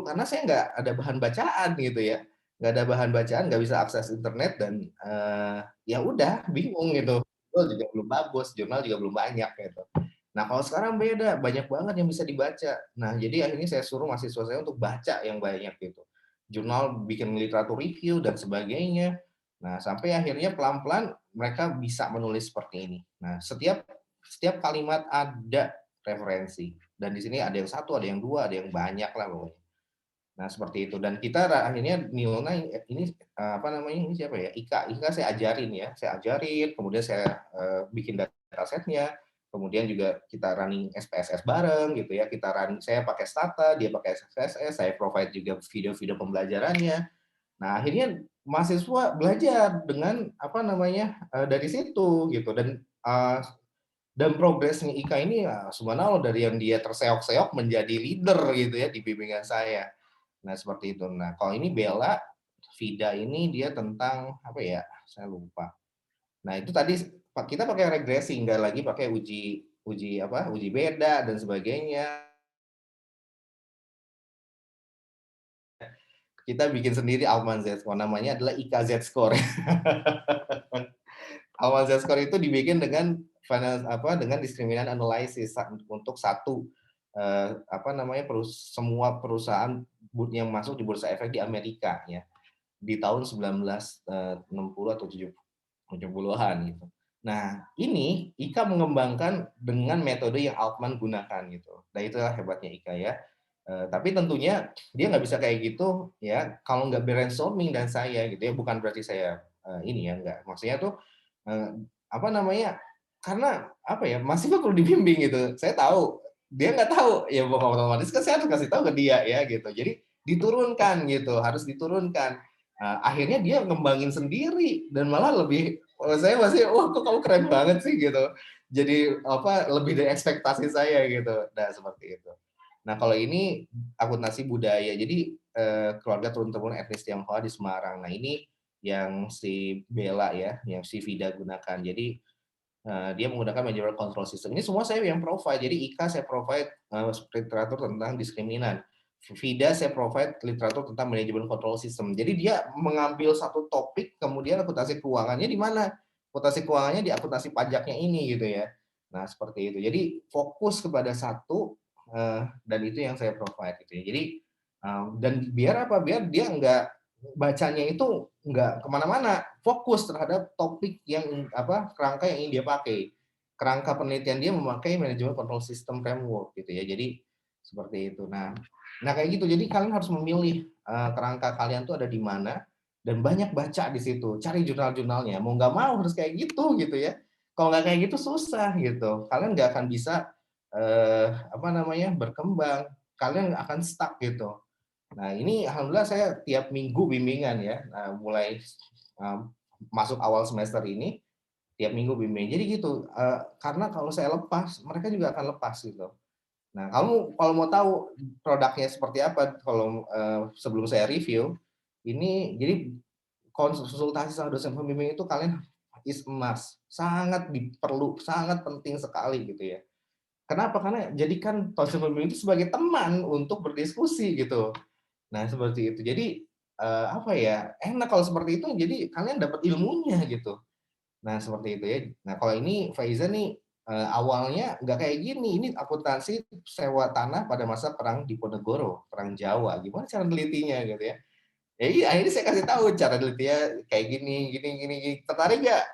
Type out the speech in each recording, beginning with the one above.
karena saya nggak ada bahan bacaan gitu ya, nggak ada bahan bacaan, nggak bisa akses internet dan, ya udah bingung gitu, artikel juga belum bagus, jurnal juga belum banyak gitu. Nah kalau sekarang beda, banyak banget yang bisa dibaca. Nah jadi akhirnya saya suruh mahasiswa saya untuk baca yang banyak gitu. Jurnal bikin literatur review dan sebagainya. Nah sampai akhirnya pelan-pelan mereka bisa menulis seperti ini. Nah setiap setiap kalimat ada referensi dan di sini ada yang satu, ada yang dua, ada yang banyak lah pokoknya. Nah, seperti itu dan kita akhirnya nilai ini, apa namanya, ini siapa ya, Ika saya ajarin ya, saya ajarin, kemudian saya, bikin dataset-nya, kemudian juga kita running SPSS bareng gitu ya, kita saya pakai Stata, dia pakai SPSS, saya provide juga video-video pembelajarannya. Nah, akhirnya mahasiswa belajar dengan, apa namanya, dari situ gitu dan progresnya Ika ini, subhanallah dari yang dia terseok-seok menjadi leader gitu ya di bimbingan saya. Nah, seperti itu. Nah, kalau ini Bella, Vida ini dia tentang apa ya, saya lupa. Nah, itu tadi kita pakai regresi, nggak lagi pakai uji uji apa, uji beda dan sebagainya. Kita bikin sendiri Alman Z-score, namanya adalah Ika Z-score. Alman Z-score itu dibikin dengan dengan discriminant analysis untuk satu apa namanya semua perusahaan yang masuk di bursa efek di Amerika ya di tahun 1960 atau 70-an gitu. Nah, ini Ika mengembangkan dengan metode yang Altman gunakan gitu. Nah, itulah hebatnya Ika ya. Tapi tentunya dia nggak bisa kayak gitu ya kalau nggak brainstorming dan saya gitu ya. Bukan berarti saya ini ya nggak. Maksudnya tuh apa namanya? Karena apa ya? Masih perlu dibimbing gitu. Saya tahu dia nggak tahu ya otomatis kan saya harus kasih tahu ke dia ya gitu. Jadi diturunkan gitu, harus diturunkan. Akhirnya dia ngembangin sendiri dan malah lebih saya masih wah kok kamu keren banget sih gitu. Jadi apa lebih dari ekspektasi saya gitu. Nah, seperti itu. Nah, kalau ini akuntansi budaya. Jadi keluarga turun-temurun etnis Tionghoa di Semarang. Nah, ini yang si Bella ya, yang si Vida gunakan. Jadi dia menggunakan managerial control system. Ini semua saya yang provide. Jadi Ika saya provide literatur tentang diskriminan. Vida saya provide literatur tentang manajemen control system. Jadi dia mengambil satu topik, kemudian akuntansi keuangannya di mana? Akuntansi keuangannya di akuntansi pajaknya ini gitu ya. Nah seperti itu. Jadi fokus kepada satu dan itu yang saya provide gitu ya. Jadi dan biar apa? Biar dia nggak bacanya itu nggak kemana-mana, fokus terhadap topik yang apa kerangka yang ingin dia pakai. Kerangka penelitian dia memakai manajemen control system framework gitu ya. Jadi seperti itu. Nah kayak gitu. Jadi kalian harus memilih kerangka kalian tuh ada di mana dan banyak baca di situ. Cari jurnal-jurnalnya. Mau nggak mau harus kayak gitu ya. Kalau nggak kayak gitu susah gitu. Kalian nggak akan bisa apa namanya berkembang. Kalian akan stuck gitu. Nah, ini alhamdulillah saya tiap minggu bimbingan ya. Nah, mulai masuk awal semester ini tiap minggu bimbing. Jadi gitu, karena kalau saya lepas, mereka juga akan lepas gitu. Nah, kamu kalau mau tahu produknya seperti apa, kalau sebelum saya review, ini jadi konsultasi sama dosen pembimbing itu kalian is emas, sangat diperlu, sangat penting sekali gitu ya. Kenapa? Karena jadikan dosen pembimbing itu sebagai teman untuk berdiskusi gitu. Nah, seperti itu. Jadi, apa ya, enak kalau seperti itu, jadi kalian dapat ilmunya gitu. Nah, seperti itu ya. Nah, kalau ini Faiza nih, awalnya nggak kayak gini, ini akuntansi sewa tanah pada masa Perang Diponegoro, Perang Jawa, gimana cara nelitinya gitu ya. Ya iya, akhirnya saya kasih tahu cara nelitinya kayak gini gini gini gini, tertarik nggak?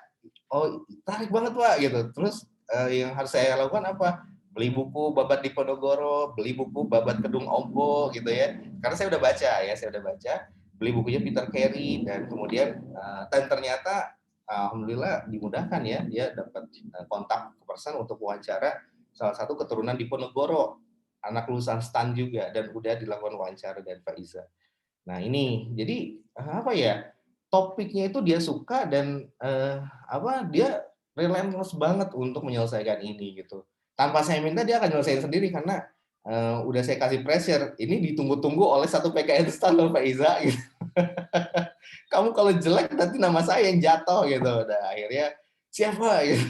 Oh, tarik banget Pak gitu. Terus yang harus saya lakukan apa? Beli buku Babat Diponegoro, beli buku Babat Kedung Ombo gitu ya. Karena saya udah baca ya, saya udah baca. Beli bukunya Peter Carey dan kemudian dan ternyata alhamdulillah dimudahkan ya, dia dapat kontak person untuk wawancara salah satu keturunan Diponegoro, anak lulusan STAN juga dan udah dilakukan wawancara dari Faiza. Nah ini jadi apa ya topiknya itu dia suka dan apa dia relentless banget untuk menyelesaikan ini gitu. Tanpa saya minta dia akan nyelesain sendiri karena udah saya kasih pressure. Ini ditunggu-tunggu oleh satu PKN STAN loh Pak Iza gitu. Kamu kalau jelek nanti nama saya yang jatuh gitu. Nah, akhirnya siapa gitu.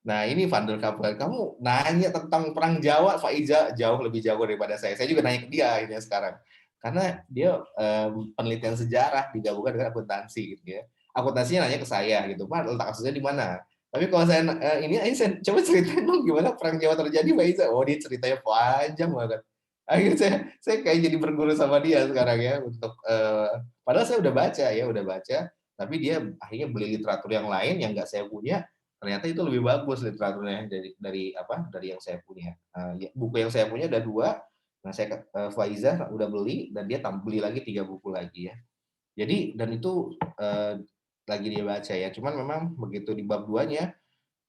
Nah ini Vandel Kabel, kamu nanya tentang perang Jawa, Faiza jauh lebih jago daripada saya. Saya juga nanya ke dia akhirnya sekarang. Karena dia penelitian sejarah digabungkan dengan akuntansi gitu ya. Akuntansinya nanya ke saya gitu, Pak letak kasusnya di mana? Tapi kalau saya ini saya coba ceritain dong gimana perang Jawa terjadi, Faiza. Oh dia ceritanya panjang banget. Akhirnya saya kayak jadi berguru sama dia sekarang ya untuk padahal saya udah baca, tapi dia akhirnya beli literatur yang lain yang nggak saya punya, ternyata itu lebih bagus literaturnya dari yang saya punya. Buku yang saya punya ada 2, nah saya Faiza udah beli dan dia beli lagi 3 buku lagi ya. Jadi dan itu lagi dia baca ya. Cuman memang begitu di bab 2-nya,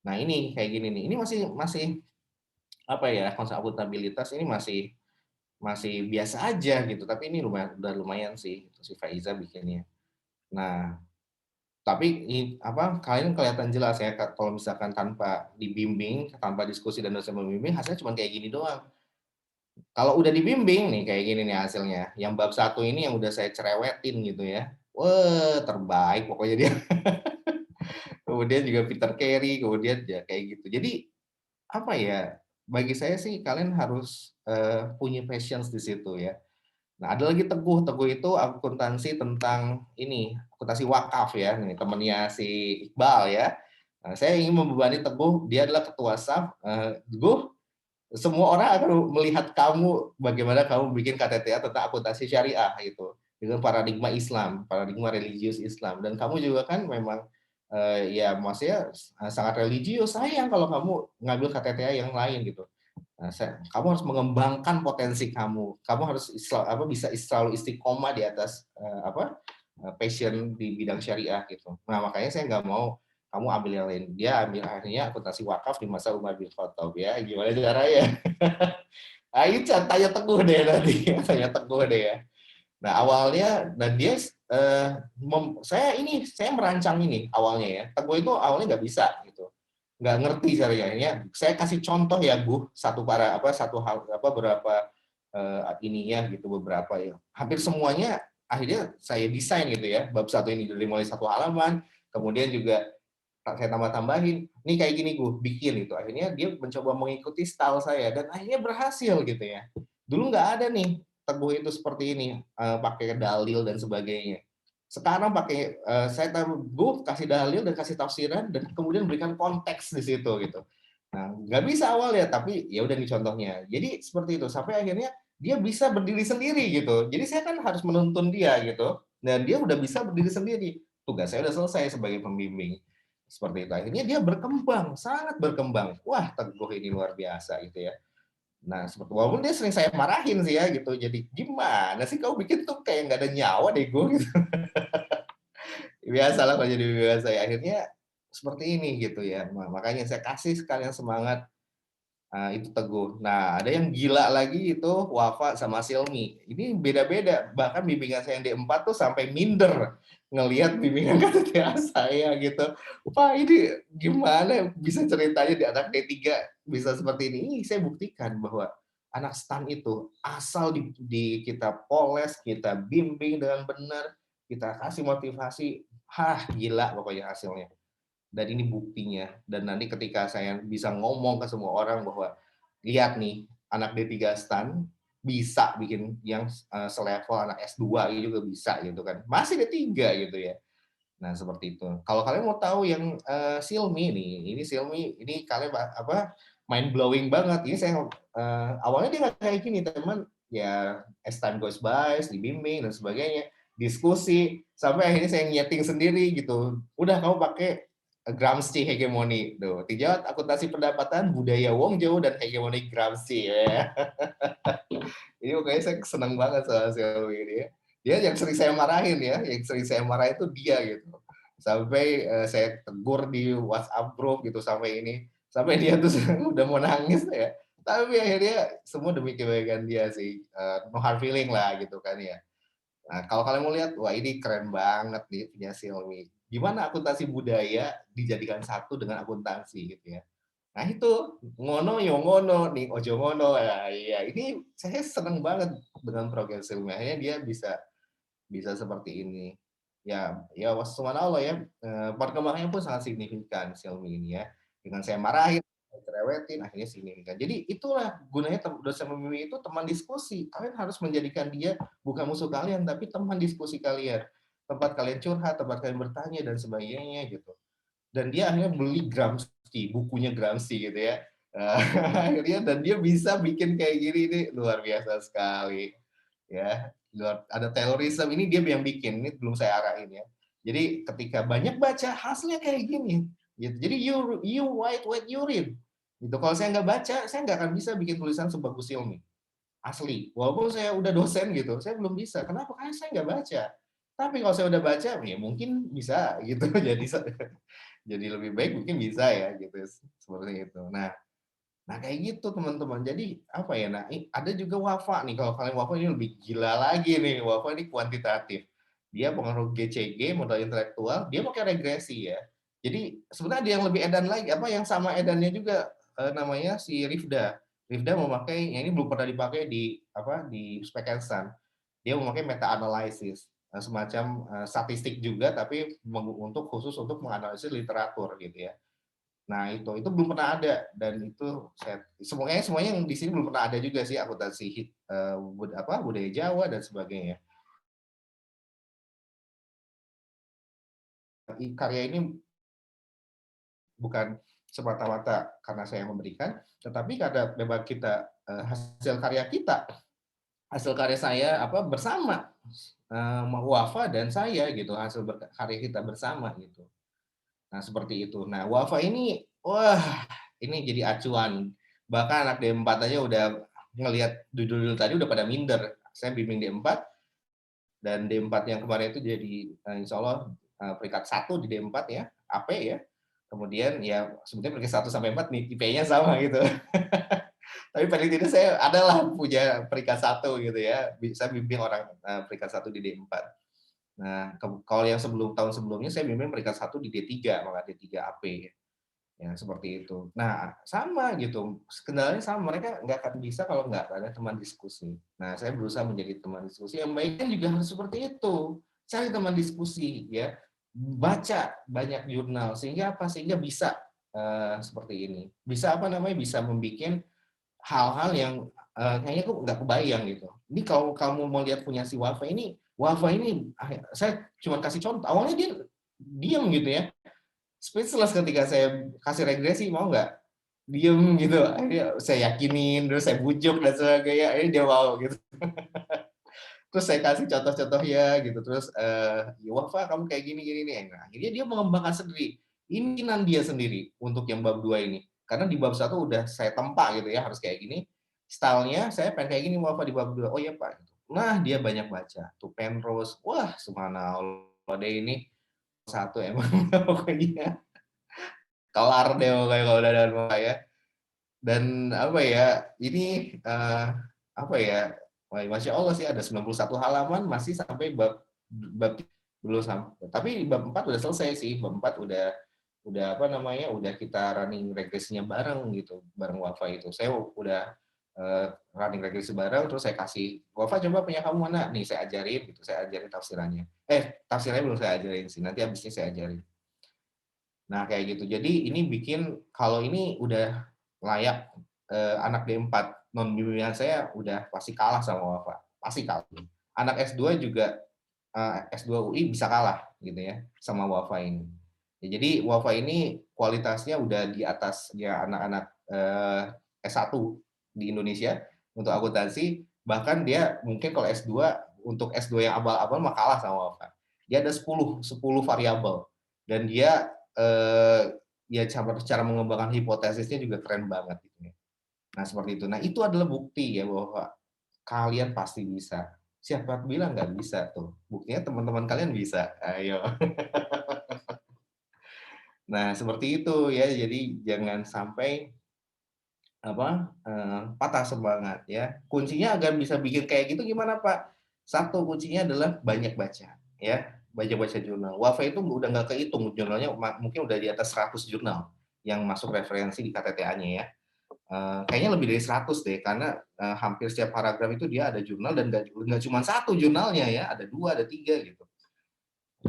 nah ini kayak gini nih. Ini masih masih apa ya, konsep akuntabilitas ini masih masih biasa aja gitu, tapi ini udah lumayan sih si Faiza bikinnya. Nah, tapi kalian kelihatan jelas ya kalau misalkan tanpa dibimbing, tanpa diskusi dan dosen membimbing, hasilnya cuma kayak gini doang. Kalau udah dibimbing nih kayak gini nih hasilnya. Yang bab 1 ini yang udah saya cerewetin gitu ya. Wah, terbaik pokoknya dia. Kemudian juga Peter Carey, kemudian ya kayak gitu. Jadi apa ya? Bagi saya sih kalian harus punya passions di situ ya. Nah, ada lagi Teguh. Teguh itu akuntansi tentang ini, akuntansi wakaf ya, nih temennya si Iqbal ya. Nah, saya ingin membebani Teguh, dia adalah ketua SAF. Teguh, semua orang akan melihat kamu bagaimana kamu bikin KTTA tentang akuntansi syariah gitu, dengan paradigma Islam, paradigma religius Islam. Dan kamu juga kan memang ya maksudnya sangat religius. Sayang kalau kamu ngambil KTTA yang lain gitu. Nah, kamu harus mengembangkan potensi kamu. Kamu harus bisa selalu istiqomah di atas passion di bidang syariah gitu. Nah makanya saya nggak mau kamu ambil yang lain. Dia ambil akhirnya akuntansi wakaf di masa Umar bin Khattab ya. Gimana caranya? Ayo tanya Teguh deh nanti. Tanya Teguh deh ya. Nah awalnya dan dia saya merancang ini awalnya ya. Teguh itu awalnya nggak bisa gitu, nggak ngerti caranya. Saya kasih contoh ya Bu, satu hal beberapa ininya gitu, beberapa ya. Hampir semuanya akhirnya saya desain gitu ya. Bab 1 ini dari mulai 1 halaman, kemudian juga saya tambah-tambahin. Ini kayak gini gue bikin itu. Akhirnya dia mencoba mengikuti style saya dan akhirnya berhasil gitu ya. Dulu nggak ada nih Teguh itu seperti ini, pakai dalil dan sebagainya. Sekarang pakai saya gue kasih dalil dan kasih tafsiran dan kemudian berikan konteks di situ gitu. Nah, nggak bisa awal ya, tapi ya udah nih contohnya. Jadi seperti itu sampai akhirnya dia bisa berdiri sendiri gitu. Jadi saya kan harus menuntun dia gitu. Dan dia udah bisa berdiri sendiri. Tugas saya udah selesai sebagai pembimbing. Seperti itu. Akhirnya dia berkembang, sangat berkembang. Wah, Teguh ini luar biasa gitu ya. Nah, walaupun dia sering saya marahin sih ya gitu. Jadi gimana sih kau bikin tuh kayak nggak ada nyawa deh gue gitu. Biasalah kalau jadi biasa ya. Akhirnya seperti ini gitu ya. Makanya saya kasih sekalian semangat. Nah, itu Teguh. Nah, ada yang gila lagi itu Wafa sama Silmi. Ini beda-beda. Bahkan bimbingan saya yang D4 tuh sampai minder ngelihat bimbingan KTTA saya gitu. Wah, ini gimana bisa ceritanya di anak D3 bisa seperti ini? Ini saya buktikan bahwa anak STAN itu asal kita poles, kita bimbing dengan benar, kita kasih motivasi, gila pokoknya hasilnya. Dan ini buktinya. Dan nanti ketika saya bisa ngomong ke semua orang bahwa lihat nih anak D3 STAN bisa bikin yang selevel anak S2 juga bisa gitu kan. Masih D3 gitu ya. Nah, seperti itu. Kalau kalian mau tahu yang Silmi nih, ini Silmi ini kalian mind blowing banget. Ini saya awalnya dia nggak kayak gini, teman. Ya, as time goes by, dibimbing dan sebagainya, diskusi sampai akhirnya saya nyeting sendiri gitu. Udah kamu pakai Gramsci hegemoni tuh. Tinjauan akuntansi pendapatan budaya Wongjo dan hegemoni Gramsci ya. Ini pokoknya saya senang banget soal Silmi ini ya. Dia yang sering saya marahin ya, yang sering saya marah itu dia gitu. Sampai saya tegur di WhatsApp group gitu sampai ini, sampai dia tuh udah mau nangis ya. Tapi akhirnya semua demi kebaikan dia sih, no hard feeling lah gitu kan ya. Nah, kalau kalian mau lihat, wah ini keren banget nih punya Silmi. Gimana akuntansi budaya dijadikan satu dengan akuntansi gitu ya. Nah itu, ngono yo ngono nih, ojo ngono. Ya, iya, ini saya seneng banget dengan program Silmi. Akhirnya dia bisa bisa seperti ini. Ya, ya Allah ya, perkembangannya pun sangat signifikan Xiaomi ini ya. Dengan saya marahin, saya cerewetin, akhirnya sini kan. Jadi itulah gunanya dosen pembimbing itu teman diskusi. Kalian harus menjadikan dia bukan musuh kalian, tapi teman diskusi kalian. Tempat kalian curhat, tempat kalian bertanya dan sebagainya gitu. Dan dia akhirnya beli Gramsci, bukunya Gramsci gitu ya. Akhirnya dan dia bisa bikin kayak gini nih luar biasa sekali ya. Ada terorisme ini dia yang bikin, ini belum saya arahin ya. Jadi ketika banyak baca hasilnya kayak gini gitu. Jadi you write what you read gitu. Kalau saya nggak baca, saya nggak akan bisa bikin tulisan sebagus Hilmi asli. Walaupun saya udah dosen gitu, saya belum bisa. Kenapa? Karena saya nggak baca. Tapi kalau saya udah baca, ya mungkin bisa gitu. Jadi lebih baik mungkin bisa ya gitu seperti itu. Nah kayak gitu teman-teman. Jadi apa ya? Nah ada juga Wafa nih. Kalau kalian Wafa ini lebih gila lagi nih. Wafa ini kuantitatif. Dia pengaruh GCG modal intelektual. Dia pakai regresi ya. Jadi sebenarnya ada yang lebih edan lagi. Apa yang sama edannya juga namanya si Rifda. Rifda memakai yang ini belum pernah dipakai di Spekensan. Dia memakai meta analysis semacam statistik juga tapi untuk khusus untuk menganalisis literatur gitu ya. Nah, itu belum pernah ada dan itu semuanya yang di sini belum pernah ada juga sih akuntansi budaya Jawa dan sebagainya. Karya ini bukan semata-mata karena saya yang memberikan, tetapi karena memang kita hasil karya saya bersama Wafa dan saya gitu, hasil karya kita bersama gitu. Nah, seperti itu. Nah, Wafa ini, wah, ini jadi acuan. Bahkan anak D4 aja udah ngelihat judul tadi udah pada minder. Saya bimbing D4, dan D4 yang kemarin itu jadi insya Allah peringkat 1 di D4 ya, AP ya. Kemudian ya sebetulnya peringkat 1 sampai 4 nih IP-nya sama gitu. Tapi paling tidak saya adalah punya peringkat 1 gitu ya. Bisa bimbing orang peringkat 1 di D4. Nah, kalau yang tahun sebelumnya saya bimbing peringkat 1 di D3, maka D3 AP ya seperti itu. Nah, sama gitu, kendalanya sama, mereka nggak akan bisa kalau nggak ada teman diskusi. Nah, saya berusaha menjadi teman diskusi, yang baiknya juga harus seperti itu, cari teman diskusi ya, baca banyak jurnal, sehingga apa? Sehingga bisa seperti ini, bisa bisa membuat hal-hal yang kayaknya kok nggak kebayang gitu. Ini kalau kamu mau lihat punya si Wafa ini saya cuma kasih contoh, awalnya dia diam gitu ya, speechless ketika saya kasih regresi, mau nggak? Diem gitu, akhirnya saya yakinin, terus saya bujuk dan sebagainya, akhirnya dia mau gitu. Terus saya kasih contoh-contoh ya gitu, terus ya Wafa kamu kayak gini nih. Nah, akhirnya dia mengembangkan sendiri, ininan dia sendiri untuk yang bab 2 ini. Karena di bab 1 udah saya tempa gitu ya, harus kayak gini. Stylenya saya pengen kayak gini Wafa di bab 2. Oh iya Pak. Nah, dia banyak baca. Tuh Penrose, wah subhanallah deh ini satu emang pokoknya kelar deh pokoknya kalau udah ada ya. Dan apa ya, ini apa ya, Masya Allah sih ada 91 halaman masih sampai bab belum sampai. Tapi bab 4 udah selesai sih, bab 4 udah kita running regresinya bareng gitu, bareng Wafa itu. Saya udah running regresi bareng, terus saya kasih, Wafa coba punya kamu mana? Nih saya ajarin gitu, saya ajarin tafsirannya. Tafsirannya belum saya ajarin sih, nanti abisnya saya ajarin. Nah, kayak gitu. Jadi ini bikin kalau ini udah layak anak D4 non bimbingan saya udah pasti kalah sama Wafa. Pasti kalah. Anak S2 juga S2 UI bisa kalah gitu ya sama Wafa ini. Ya, jadi Wafa ini kualitasnya udah di atas ya anak-anak S1 di Indonesia untuk akuntansi, bahkan dia mungkin kalau S2 untuk S2 yang abal-abal mah kalah sama Wafa. Dia ada 10 variabel dan dia ya cara mengembangkan hipotesisnya juga keren banget gitu ya. Nah, seperti itu. Nah, itu adalah bukti ya bahwa kalian pasti bisa. Siapa bilang nggak bisa tuh? Buktinya teman-teman kalian bisa. Ayo. Nah, seperti itu ya. Jadi jangan sampai patah semangat ya. Kuncinya agar bisa bikin kayak gitu gimana, Pak? Satu kuncinya adalah banyak baca ya. Banyak baca jurnal. Wafa itu udah nggak kehitung jurnalnya, mungkin udah di atas 100 jurnal yang masuk referensi di KTTA-nya ya. Kayaknya lebih dari 100 deh, karena hampir setiap paragraf itu dia ada jurnal dan nggak cuma satu jurnalnya ya, ada 2, ada 3 gitu.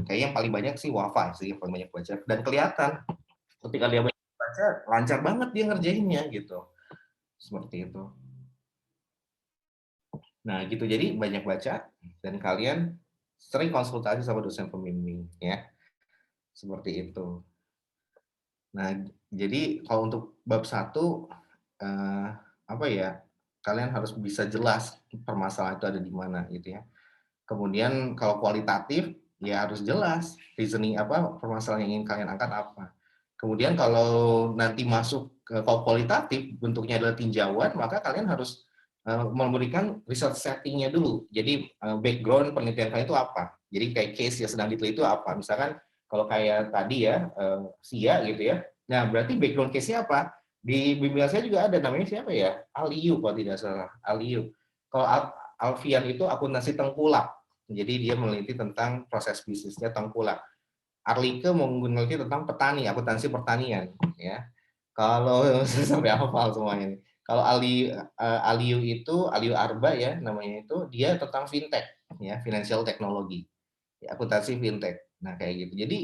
Kayaknya yang paling banyak sih Wafa sih, yang paling banyak baca. Dan kelihatan ketika dia baca baca lancar banget dia ngerjainnya gitu. Seperti itu. Nah, gitu. Jadi banyak baca dan kalian sering konsultasi sama dosen pembimbing ya. Seperti itu. Nah, jadi kalau untuk bab satu apa ya? Kalian harus bisa jelas permasalahan itu ada di mana gitu ya. Kemudian kalau kualitatif ya harus jelas reasoning apa permasalahan yang ingin kalian angkat apa. Kemudian kalau nanti masuk ke kalau kualitatif bentuknya adalah tinjauan, maka kalian harus memberikan research setting-nya dulu. Jadi background penelitian kalian itu apa. Jadi kayak case yang sedang diteliti itu apa. Misalkan kalau kayak tadi ya SIA gitu ya. Nah, berarti background case-nya apa? Di bimbingan saya juga ada namanya siapa ya? Aliu kalau tidak salah. Aliu. Kalau Alfian itu akuntansi tengkulak. Jadi dia meneliti tentang proses bisnisnya tengkulak. Arlike mau meneliti tentang petani, akuntansi pertanian, ya. Kalau sampai hafal semuanya. Kalau Aliu itu Aliu Arba ya namanya itu dia tentang fintech, ya financial technology, ya, akuntansi fintech. Nah kayak gitu. Jadi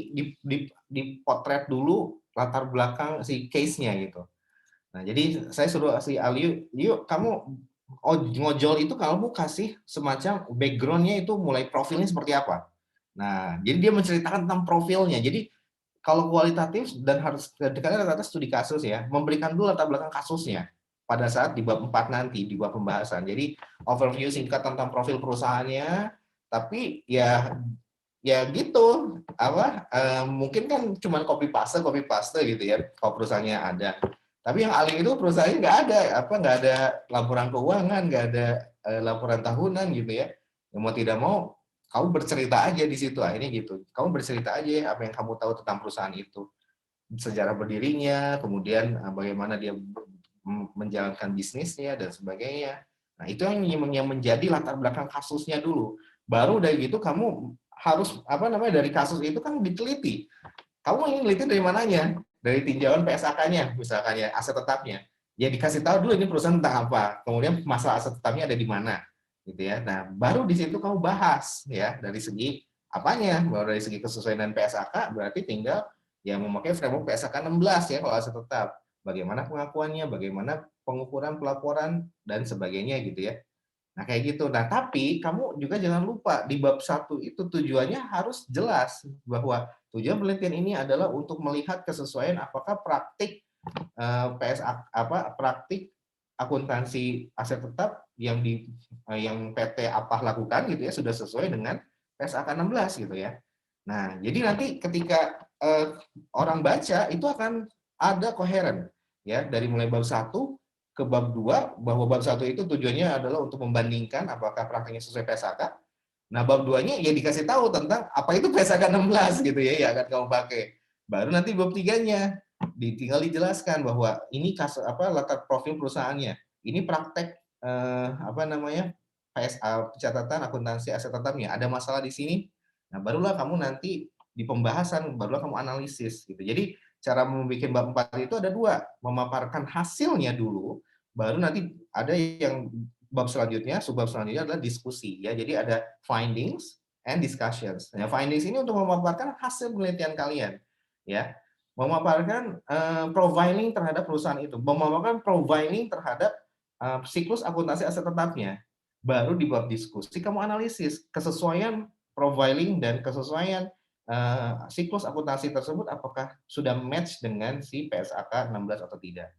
dipotret dulu latar belakang si case-nya gitu. Nah, jadi saya suruh si Aliu, yuk kamu ngojol itu kamu kasih semacam background-nya itu mulai profilnya seperti apa. Nah, jadi dia menceritakan tentang profilnya. Jadi kalau kualitatif dan harus kalian rata-rata studi kasus ya, memberikan dulu latar belakang kasusnya pada saat di bab 4 nanti, di bab pembahasan. Jadi overview singkat tentang profil perusahaannya, tapi ya gitu apa mungkin kan cuma copy paste gitu ya kalau perusahaannya ada, tapi yang alih itu perusahaannya nggak ada laporan keuangan, nggak ada laporan tahunan gitu ya. Yang mau tidak mau kamu bercerita aja di situ akhirnya gitu, kamu bercerita aja apa yang kamu tahu tentang perusahaan itu, sejarah berdirinya, kemudian bagaimana dia menjalankan bisnisnya dan sebagainya. Nah itu yang menjadi latar belakang kasusnya dulu. Baru dari gitu kamu harus apa namanya dari kasus itu kan diteliti. Kamu ingin teliti dari mananya? Dari tinjauan PSAK-nya, misalkan ya aset tetapnya. Ya dikasih tahu dulu ini perusahaan tentang apa. Kemudian masalah aset tetapnya ada di mana, gitu ya. Nah baru di situ kamu bahas ya dari segi apanya. Baru dari segi kesesuaian dengan PSAK berarti tinggal yang memakai framework PSAK 16 ya kalau aset tetap. Bagaimana pengakuannya, bagaimana pengukuran pelaporan dan sebagainya gitu ya. Nah, kayak gitu. Nah, tapi kamu juga jangan lupa di bab satu itu tujuannya harus jelas bahwa tujuan penelitian ini adalah untuk melihat kesesuaian apakah praktik PSA apa praktik akuntansi aset tetap yang yang PT apa lakukan gitu ya sudah sesuai dengan PSAK 16 gitu ya. Nah, jadi nanti ketika orang baca itu akan ada koheren ya dari mulai bab satu ke bab 2 bahwa bab satu itu tujuannya adalah untuk membandingkan apakah praktiknya sesuai PSAK. Nah, bab 2-nya ya dikasih tahu tentang apa itu PSAK 16 gitu ya akan kamu pakai. Baru nanti bab 3-nya tinggal dijelaskan bahwa ini kasus apa latar profil perusahaannya. Ini praktek apa namanya? PSA pencatatan akuntansi aset tetapnya. Ada masalah di sini. Nah, barulah kamu nanti di pembahasan barulah kamu analisis gitu. Jadi cara membuat bab 4 itu ada dua, memaparkan hasilnya dulu, baru nanti ada yang bab selanjutnya, subbab selanjutnya adalah diskusi ya. Jadi ada findings and discussions. Nah, findings ini untuk memaparkan hasil penelitian kalian ya. Memaparkan profiling terhadap perusahaan itu, memaparkan profiling terhadap siklus akuntansi aset tetapnya. Baru di bab diskusi kamu analisis kesesuaian profiling dan kesesuaian siklus akuntansi tersebut apakah sudah match dengan si PSAK 16 atau tidak.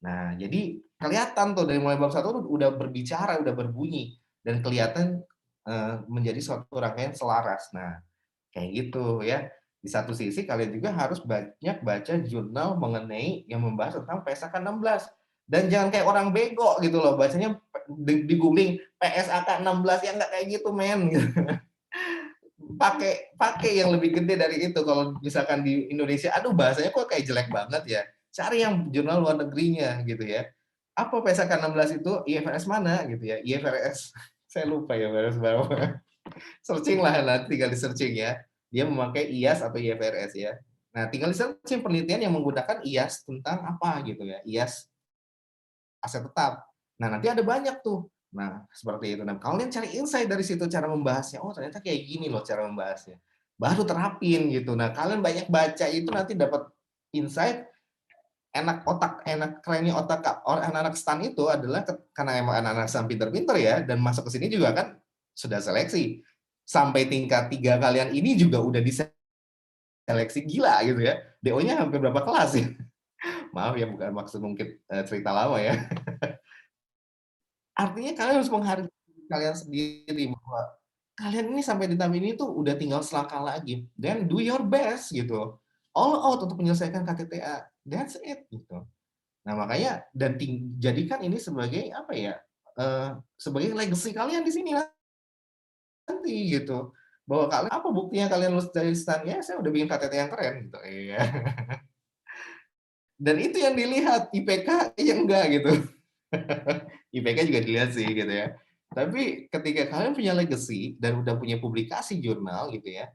Nah, jadi kelihatan tuh dari mulai bab 1 tuh udah berbicara, udah berbunyi dan kelihatan menjadi suatu rangkaian selaras. Nah, kayak gitu ya. Di satu sisi kalian juga harus banyak baca jurnal mengenai yang membahas tentang PSAK 16. Dan jangan kayak orang bego gitu loh, bacanya di googling PSAK 16 ya nggak kayak gitu men. Pakai yang lebih gede dari itu kalau misalkan di Indonesia aduh bahasanya kok kayak jelek banget ya, cari yang jurnal luar negerinya gitu ya. Apa PSAK 16 itu IFRS mana gitu ya, IFRS saya lupa ya IFRS berapa. Searching lah nanti tinggal di searching ya, dia memakai IAS atau IFRS ya. Nah tinggal di searching penelitian yang menggunakan IAS tentang apa gitu ya, IAS aset tetap. Nah, nanti ada banyak tuh. Nah, seperti itu. Nah, kalian cari insight dari situ cara membahasnya. Oh, ternyata kayak gini loh cara membahasnya. Baru terapin gitu. Nah, kalian banyak baca itu nanti dapat insight enak kerennya otak anak-anak STAN itu adalah karena emang anak-anak STAN pinter-pinter ya, dan masuk ke sini juga kan sudah seleksi. Sampai tingkat 3 kalian ini juga udah diseleksi gila gitu ya. DO-nya hampir berapa kelas ya? Maaf ya, bukan maksud mungkin cerita lama ya. Artinya kalian harus menghargai kalian sendiri bahwa kalian ini sampai di tahap ini tuh udah tinggal selangkah lagi. Then do your best gitu. All out untuk menyelesaikan KTTA. That's it gitu. Nah, makanya dan jadikan ini sebagai apa ya? Sebagai legacy kalian di sini nanti gitu. Bahwa kalian apa buktinya kalian lulus dari STAN? Ya, saya udah bikin KTT yang keren gitu. Iya. Dan itu yang dilihat, IPK yang enggak gitu. IPK juga dilihat sih gitu ya. Tapi ketika kalian punya legacy dan udah punya publikasi jurnal gitu ya.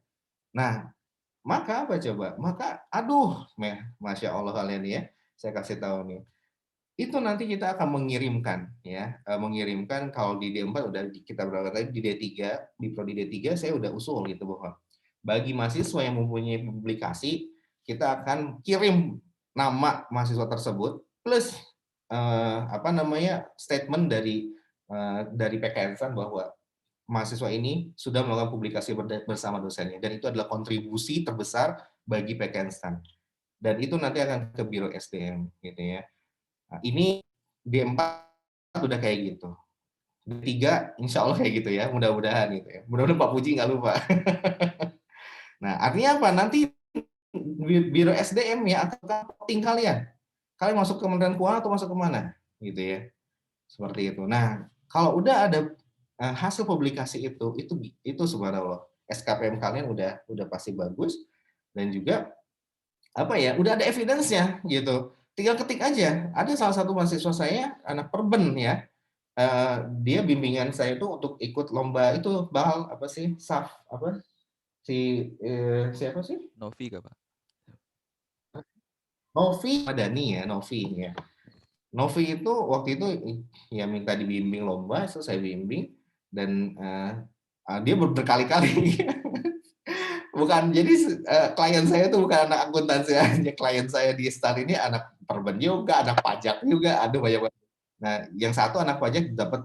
Nah, maka apa coba? Maka aduh, Masya Allah kalian ya. Saya kasih tahu nih. Itu nanti kita akan mengirimkan ya, mengirimkan kalau di D4 udah kita berangkat tadi di D3, di prodi D3 saya udah usul gitu bahwa bagi mahasiswa yang mempunyai publikasi, kita akan kirim nama mahasiswa tersebut plus apa namanya statement dari PKN bahwa mahasiswa ini sudah melakukan publikasi bersama dosennya dan itu adalah kontribusi terbesar bagi PKN dan itu nanti akan ke Biro SDM gitu ya. Nah, ini D4 udah kayak gitu. D3 insya Allah kayak gitu ya, mudah-mudahan gitu ya. Mudah-mudahan Pak Puji nggak lupa. Nah, artinya apa? Nanti Biro SDM ya akan voting kalian. Kalian masuk ke Kementerian Keuangan atau masuk ke mana? Gitu ya. Seperti itu. Nah, kalau udah ada hasil publikasi itu subhanallah. SKPM kalian udah pasti bagus dan juga apa ya? Udah ada evidence-nya gitu. Tinggal ketik aja. Ada salah satu mahasiswa saya anak Perben ya. Dia bimbingan saya itu untuk ikut lomba itu apa sih? SAF apa? Siapa sih? Novi kah, Pak? Novi Madani ya, Novi ya. Novi itu waktu itu ya minta dibimbing lomba, so saya bimbing dan dia berkali-kali. Bukan jadi klien saya itu bukan anak akuntansi aja, klien saya di STAN ini anak perben juga, anak pajak juga, aduh banyak banget. Nah, yang satu anak pajak dapat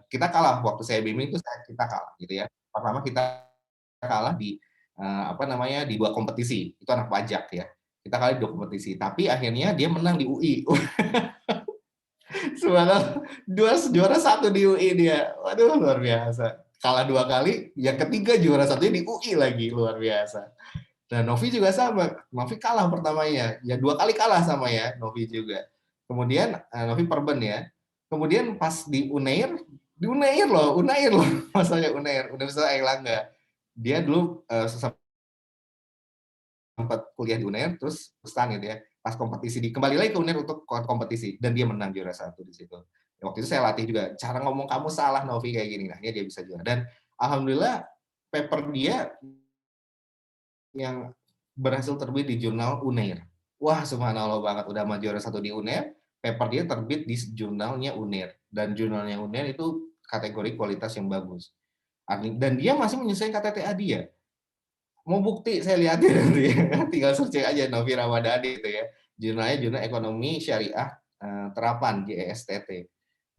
kita kalah waktu saya bimbing itu kita kalah gitu ya. Pertama kita kalah di apa namanya di 2 kompetisi, itu anak pajak ya. Kita kalah di 2 kompetisi, tapi akhirnya dia menang di UI. Sebenarnya juara 1 di UI dia. Waduh, luar biasa. Kalah 2 kali, yang ketiga juara 1-nya di UI lagi, luar biasa. Dan Novi juga sama. Novi kalah pertamanya. Ya 2 kali kalah sama ya, Novi juga. Kemudian Novi Perben ya. Kemudian pas di Unair loh, masanya Unair, Universitas Airlangga. Dia dulu sempat kuliah di UNER terus STAN gitu ya, pas kompetisi kembali lagi ke UNER untuk kompetisi dan dia menang juara 1 di situ. Waktu itu saya latih juga cara ngomong kamu salah Novi kayak gini, nah dia bisa juara dan alhamdulillah paper dia yang berhasil terbit di jurnal UNER. Wah, subhanallah banget udah sama juara 1 di UNER, paper dia terbit di jurnalnya UNER dan jurnalnya UNER itu kategori kualitas yang bagus. Dan dia masih menyelesaikan KTTA dia. Mau bukti saya lihatin nanti ya. Tinggal searching aja Novi Ramadhani itu ya. Jurnalnya jurnal ekonomi syariah terapan JESTT.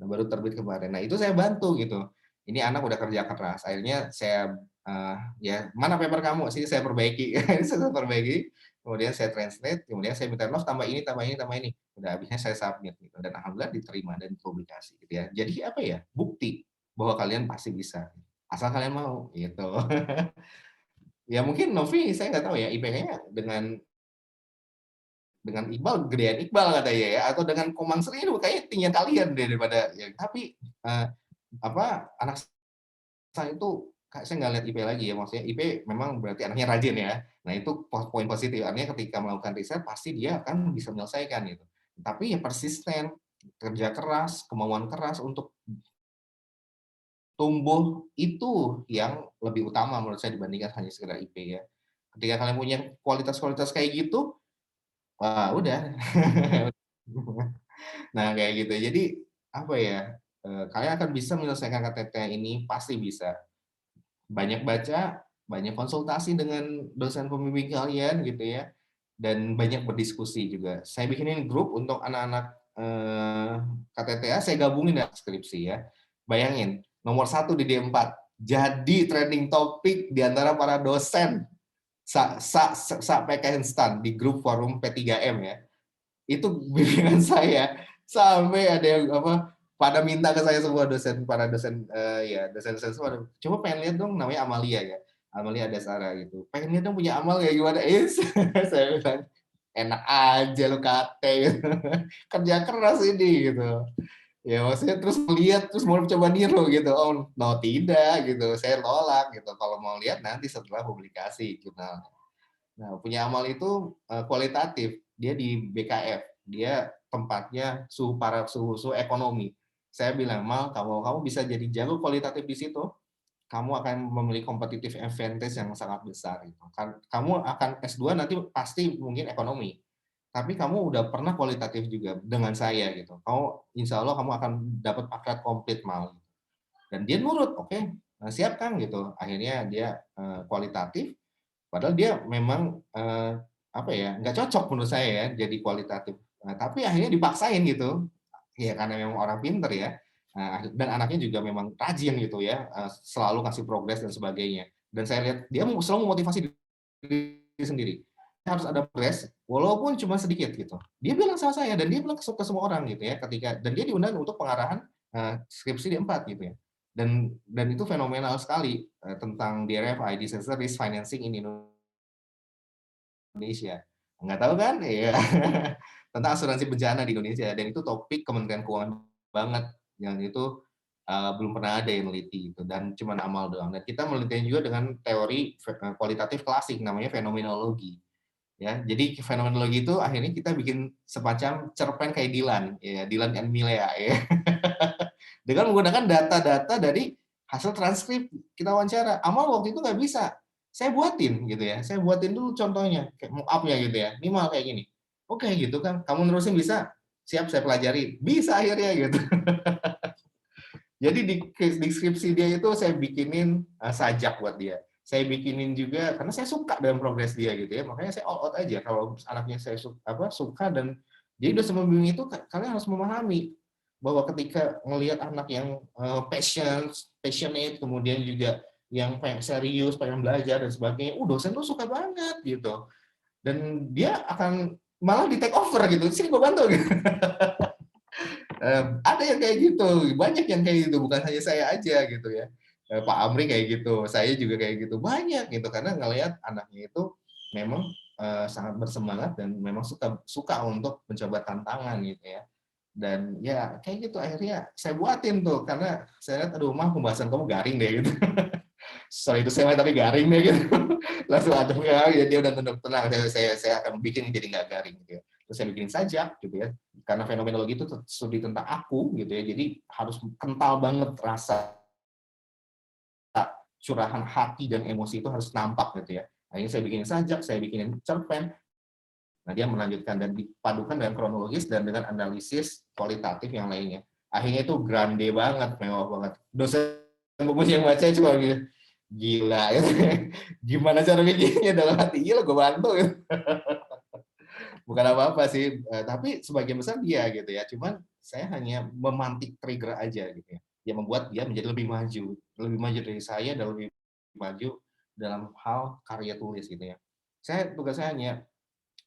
Nah, baru terbit kemarin. Nah, itu saya bantu gitu. Ini anak udah kerja keras. Akhirnya saya ya mana paper kamu sih saya perbaiki. Saya perbaiki. Kemudian saya translate, kemudian saya minta maaf tambah ini, tambah ini, tambah ini. Udah habisnya saya submit gitu. Dan alhamdulillah diterima dan publikasi gitu ya. Jadi apa ya? Bukti bahwa kalian pasti bisa. Asal kalian mau gitu. Ya mungkin Novi saya nggak tahu ya IPK-nya dengan Iqbal gedean Iqbal katanya ya atau dengan Komang Sri itu kayaknya tinggian kalian deh daripada ya tapi apa anak saya itu saya nggak lihat IP lagi ya maksudnya IP memang berarti anaknya rajin ya. Nah itu poin positif artinya ketika melakukan riset pasti dia akan bisa menyelesaikan gitu. Tapi ya persisten, kerja keras, kemauan keras untuk tumbuh itu yang lebih utama menurut saya dibandingkan hanya sekedar IP ya. Ketika kalian punya kualitas-kualitas kayak gitu, wah udah. Nah kayak gitu. Jadi apa ya? Kalian akan bisa menyelesaikan KTT ini pasti bisa. Banyak baca, banyak konsultasi dengan dosen pembimbing kalian gitu ya. dan banyak berdiskusi juga. Saya bikinin grup untuk anak-anak KTTA, saya gabungin dengan skripsi ya. Bayangin, nomor 1 di D4, jadi trending topik di antara para dosen PK Instan di grup forum P3M ya. Itu bimbingan saya, sampai ada yang pada minta ke saya semua para dosen dosen-dosen semua, coba pengen lihat dong, namanya Amalia ya, Amalia Dasara gitu, pengen lihat dong punya Amal kayak gimana. Saya bilang enak aja lu kate gitu. Kerja keras ini gitu ya, maksudnya terus lihat terus mau coba niru gitu. Oh no, tidak gitu, saya tolak gitu, kalau mau lihat nanti setelah publikasi jurnal. Nah, punya Amal itu kualitatif, dia di BKF, dia tempatnya suhu ekonomi. Saya bilang, Mal, kamu bisa jadi jago kualitatif di situ, kamu akan memiliki competitive advantage yang sangat besar. Gitu. Kamu akan S2 nanti pasti mungkin ekonomi, tapi kamu udah pernah kualitatif juga dengan saya gitu. Insya Allah kamu akan dapat paket komplit, Mal. Dan dia nurut, oke, siap Kang gitu. Akhirnya dia kualitatif. Padahal dia memang nggak cocok menurut saya ya jadi kualitatif. Nah, tapi akhirnya dipaksain gitu, ya karena memang orang pinter ya. Nah, dan anaknya juga memang rajin gitu ya, selalu kasih progres dan sebagainya. Dan saya lihat dia selalu memotivasi diri sendiri. Harus ada progres, walaupun cuma sedikit gitu. Dia bilang sama saya dan dia bilang ke semua orang gitu ya, dan dia diundang untuk pengarahan skripsi D4 gitu ya. Dan itu fenomenal sekali tentang DRFI, Disaster Risk Financing in Indonesia. Nggak tahu kan? Iya. Tentang asuransi bencana di Indonesia. Dan itu topik Kementerian Keuangan banget. Yang itu belum pernah ada yang meliti. Gitu. Dan cuma Amal doang. Dan kita melitinya juga dengan teori kualitatif klasik, namanya fenomenologi. Ya, jadi fenomenologi itu akhirnya kita bikin semacam cerpen kayak Dylan, ya, Dylan and Milea, ya. Dengan menggunakan data-data dari hasil transkrip kita wawancara. Amal waktu itu nggak bisa, saya buatin gitu ya, saya buatin dulu contohnya, kayak mock up-nya gitu ya, ini mal kayak gini. Oke gitu kan, kamu nerusin bisa? Siap, saya pelajari. Bisa akhirnya gitu. Jadi di deskripsi dia itu saya bikinin sajak buat dia. Saya bikinin juga karena saya suka dengan progres dia gitu ya. Makanya saya all out aja kalau anaknya saya suka. Dan jadi dosen pembimbing itu kalian harus memahami bahwa ketika ngelihat anak yang passionate, kemudian juga yang pengen serius, pengen belajar dan sebagainya, dosen tuh suka banget gitu. Dan dia akan malah di take over gitu. Sini gue bantu gitu. Ada yang kayak gitu, banyak yang kayak gitu, bukan hanya saya aja gitu ya. Pak Amri kayak gitu, saya juga kayak gitu, banyak gitu, karena ngelihat anaknya itu memang sangat bersemangat dan memang suka untuk mencoba tantangan gitu ya. Dan ya kayak gitu akhirnya saya buatin tuh, karena saya lihat aduh mah pembahasan kamu garing deh gitu. Soal itu saya tapi garing deh gitu. Langsung ada ya dia udah tenang, saya akan bikin jadi nggak garing gitu ya. Terus saya bikin sajak gitu ya, karena fenomenologi itu studi tentang aku gitu ya, jadi harus kental banget rasa curahan hati dan emosi itu harus nampak gitu ya. Akhirnya saya bikin sajak, saya bikinin cerpen. Nah, dia melanjutkan dan dipadukan dengan kronologis dan dengan analisis kualitatif yang lainnya. Akhirnya itu grande banget, mewah banget. Dosen buku yang baca cuma gitu, gila ya. Gimana cara bikinnya, dalam hati gila gue bantu gitu. Bukan apa-apa sih, tapi sebagian besar dia gitu ya. Cuman saya hanya memantik trigger aja gitu ya, yang membuat dia menjadi lebih maju dari saya dan lebih maju dalam hal karya tulis gitu ya. Tugas saya hanya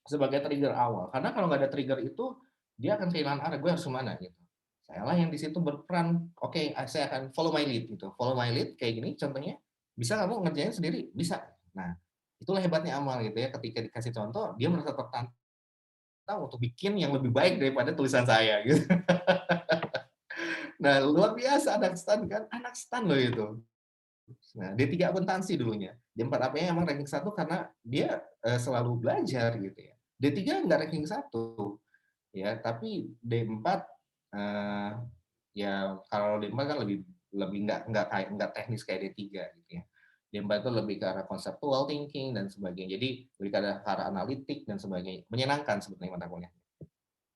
sebagai trigger awal, karena kalau nggak ada trigger itu dia akan kehilangan arah, gue harus kemana gitu. Saya lah yang di situ berperan. Oke, saya akan follow my lead gitu. Follow my lead kayak gini contohnya. Bisa kamu ngerjain sendiri? Bisa. Nah, itulah hebatnya Amal gitu ya. Ketika dikasih contoh, dia merasa tertantang untuk bikin yang lebih baik daripada tulisan saya gitu. Nah, luar biasa anak stan kan, anak stan loh itu. Nah, D3 akuntansi dulunya. D4 AP-nya emang ranking 1 karena dia selalu belajar gitu ya. D3 nggak ranking 1 ya, tapi D4 ya kalau D4 kan lebih lebih nggak teknis kayak D3 gitu ya. D4 itu lebih ke arah conceptual thinking dan sebagainya. Jadi lebih ke arah analitik dan sebagainya. Menyenangkan sebetulnya mata kuliah.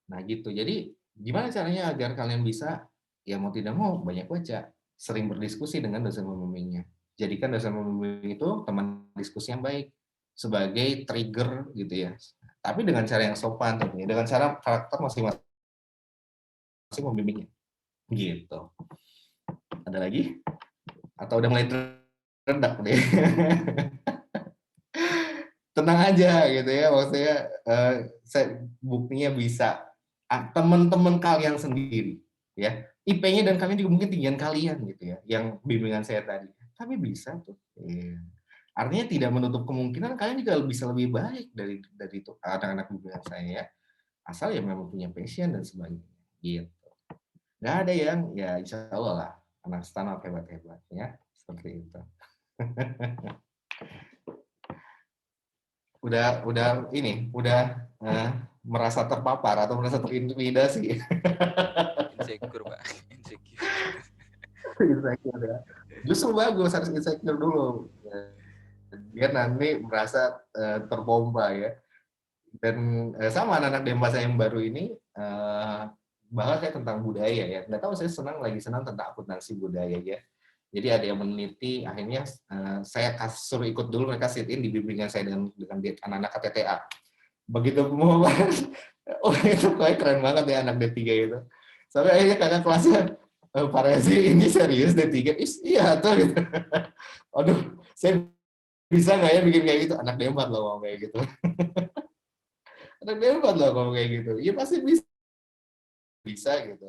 Nah gitu, jadi gimana caranya agar kalian bisa, ya mau tidak mau banyak baca, sering berdiskusi dengan dosen pembimbingnya. Jadikan dosen pembimbing itu teman diskusi yang baik, sebagai trigger gitu ya. tapi dengan cara yang sopan tentunya, dengan cara karakter masing-masing membimbingnya, gitu. Ada lagi? Atau udah mulai terdedak deh? Tenang aja gitu ya, maksudnya buktinya bisa teman-teman kalian sendiri ya, IP-nya dan kalian juga mungkin tinggian kalian gitu ya, yang bimbingan saya tadi, tapi bisa tuh. Iya. Artinya tidak menutup kemungkinan kalian juga bisa lebih baik dari itu anak-anak bimbingan saya ya, asal ya memang punya passion dan sebagainya gitu. Nggak ada yang ya insya Allah lah anak startup hebat-hebat ya, seperti itu. udah merasa terpapar atau merasa terintimidasi. Insecure, Pak. Insecure. Insecure ya. Justru bagus harus insecure dulu. Dia nanti merasa terpompa ya. Dan sama anak-anak Dempa saya yang baru ini bahas saya tentang budaya ya. Nggak tahu saya lagi senang tentang akuntansi budaya ya. Jadi ada yang meneliti, akhirnya saya suruh ikut dulu, mereka sit in di bimbingan saya dengan anak-anak KTTA. Begitu mau bahas, oh itu kayak keren banget ya anak D3 itu. Sampai akhirnya kakak kelasnya, Pak Rezi ini serius D3? Iya tuh gitu. Aduh, saya bisa nggak ya bikin kayak gitu? Anak D4 loh ngomong kayak gitu. Anak D4 loh ngomong kayak gitu. Iya pasti bisa gitu.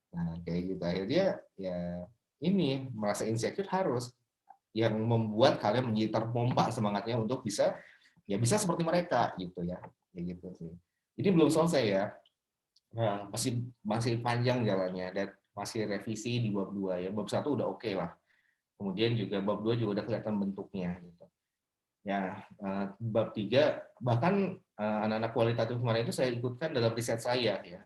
Nah kayak gitu akhirnya ya ini merasa insecure harus yang membuat kalian menjadi terpompa semangatnya untuk bisa seperti mereka gitu ya, kayak gitu sih. Ini belum selesai ya. Nah, masih panjang jalannya dan masih revisi di bab 2 ya. Bab 1 udah oke lah. Kemudian juga bab 2 juga udah kelihatan bentuknya gitu. Ya, bab 3 bahkan anak-anak kualitatif kemarin itu saya ikutkan dalam riset saya ya.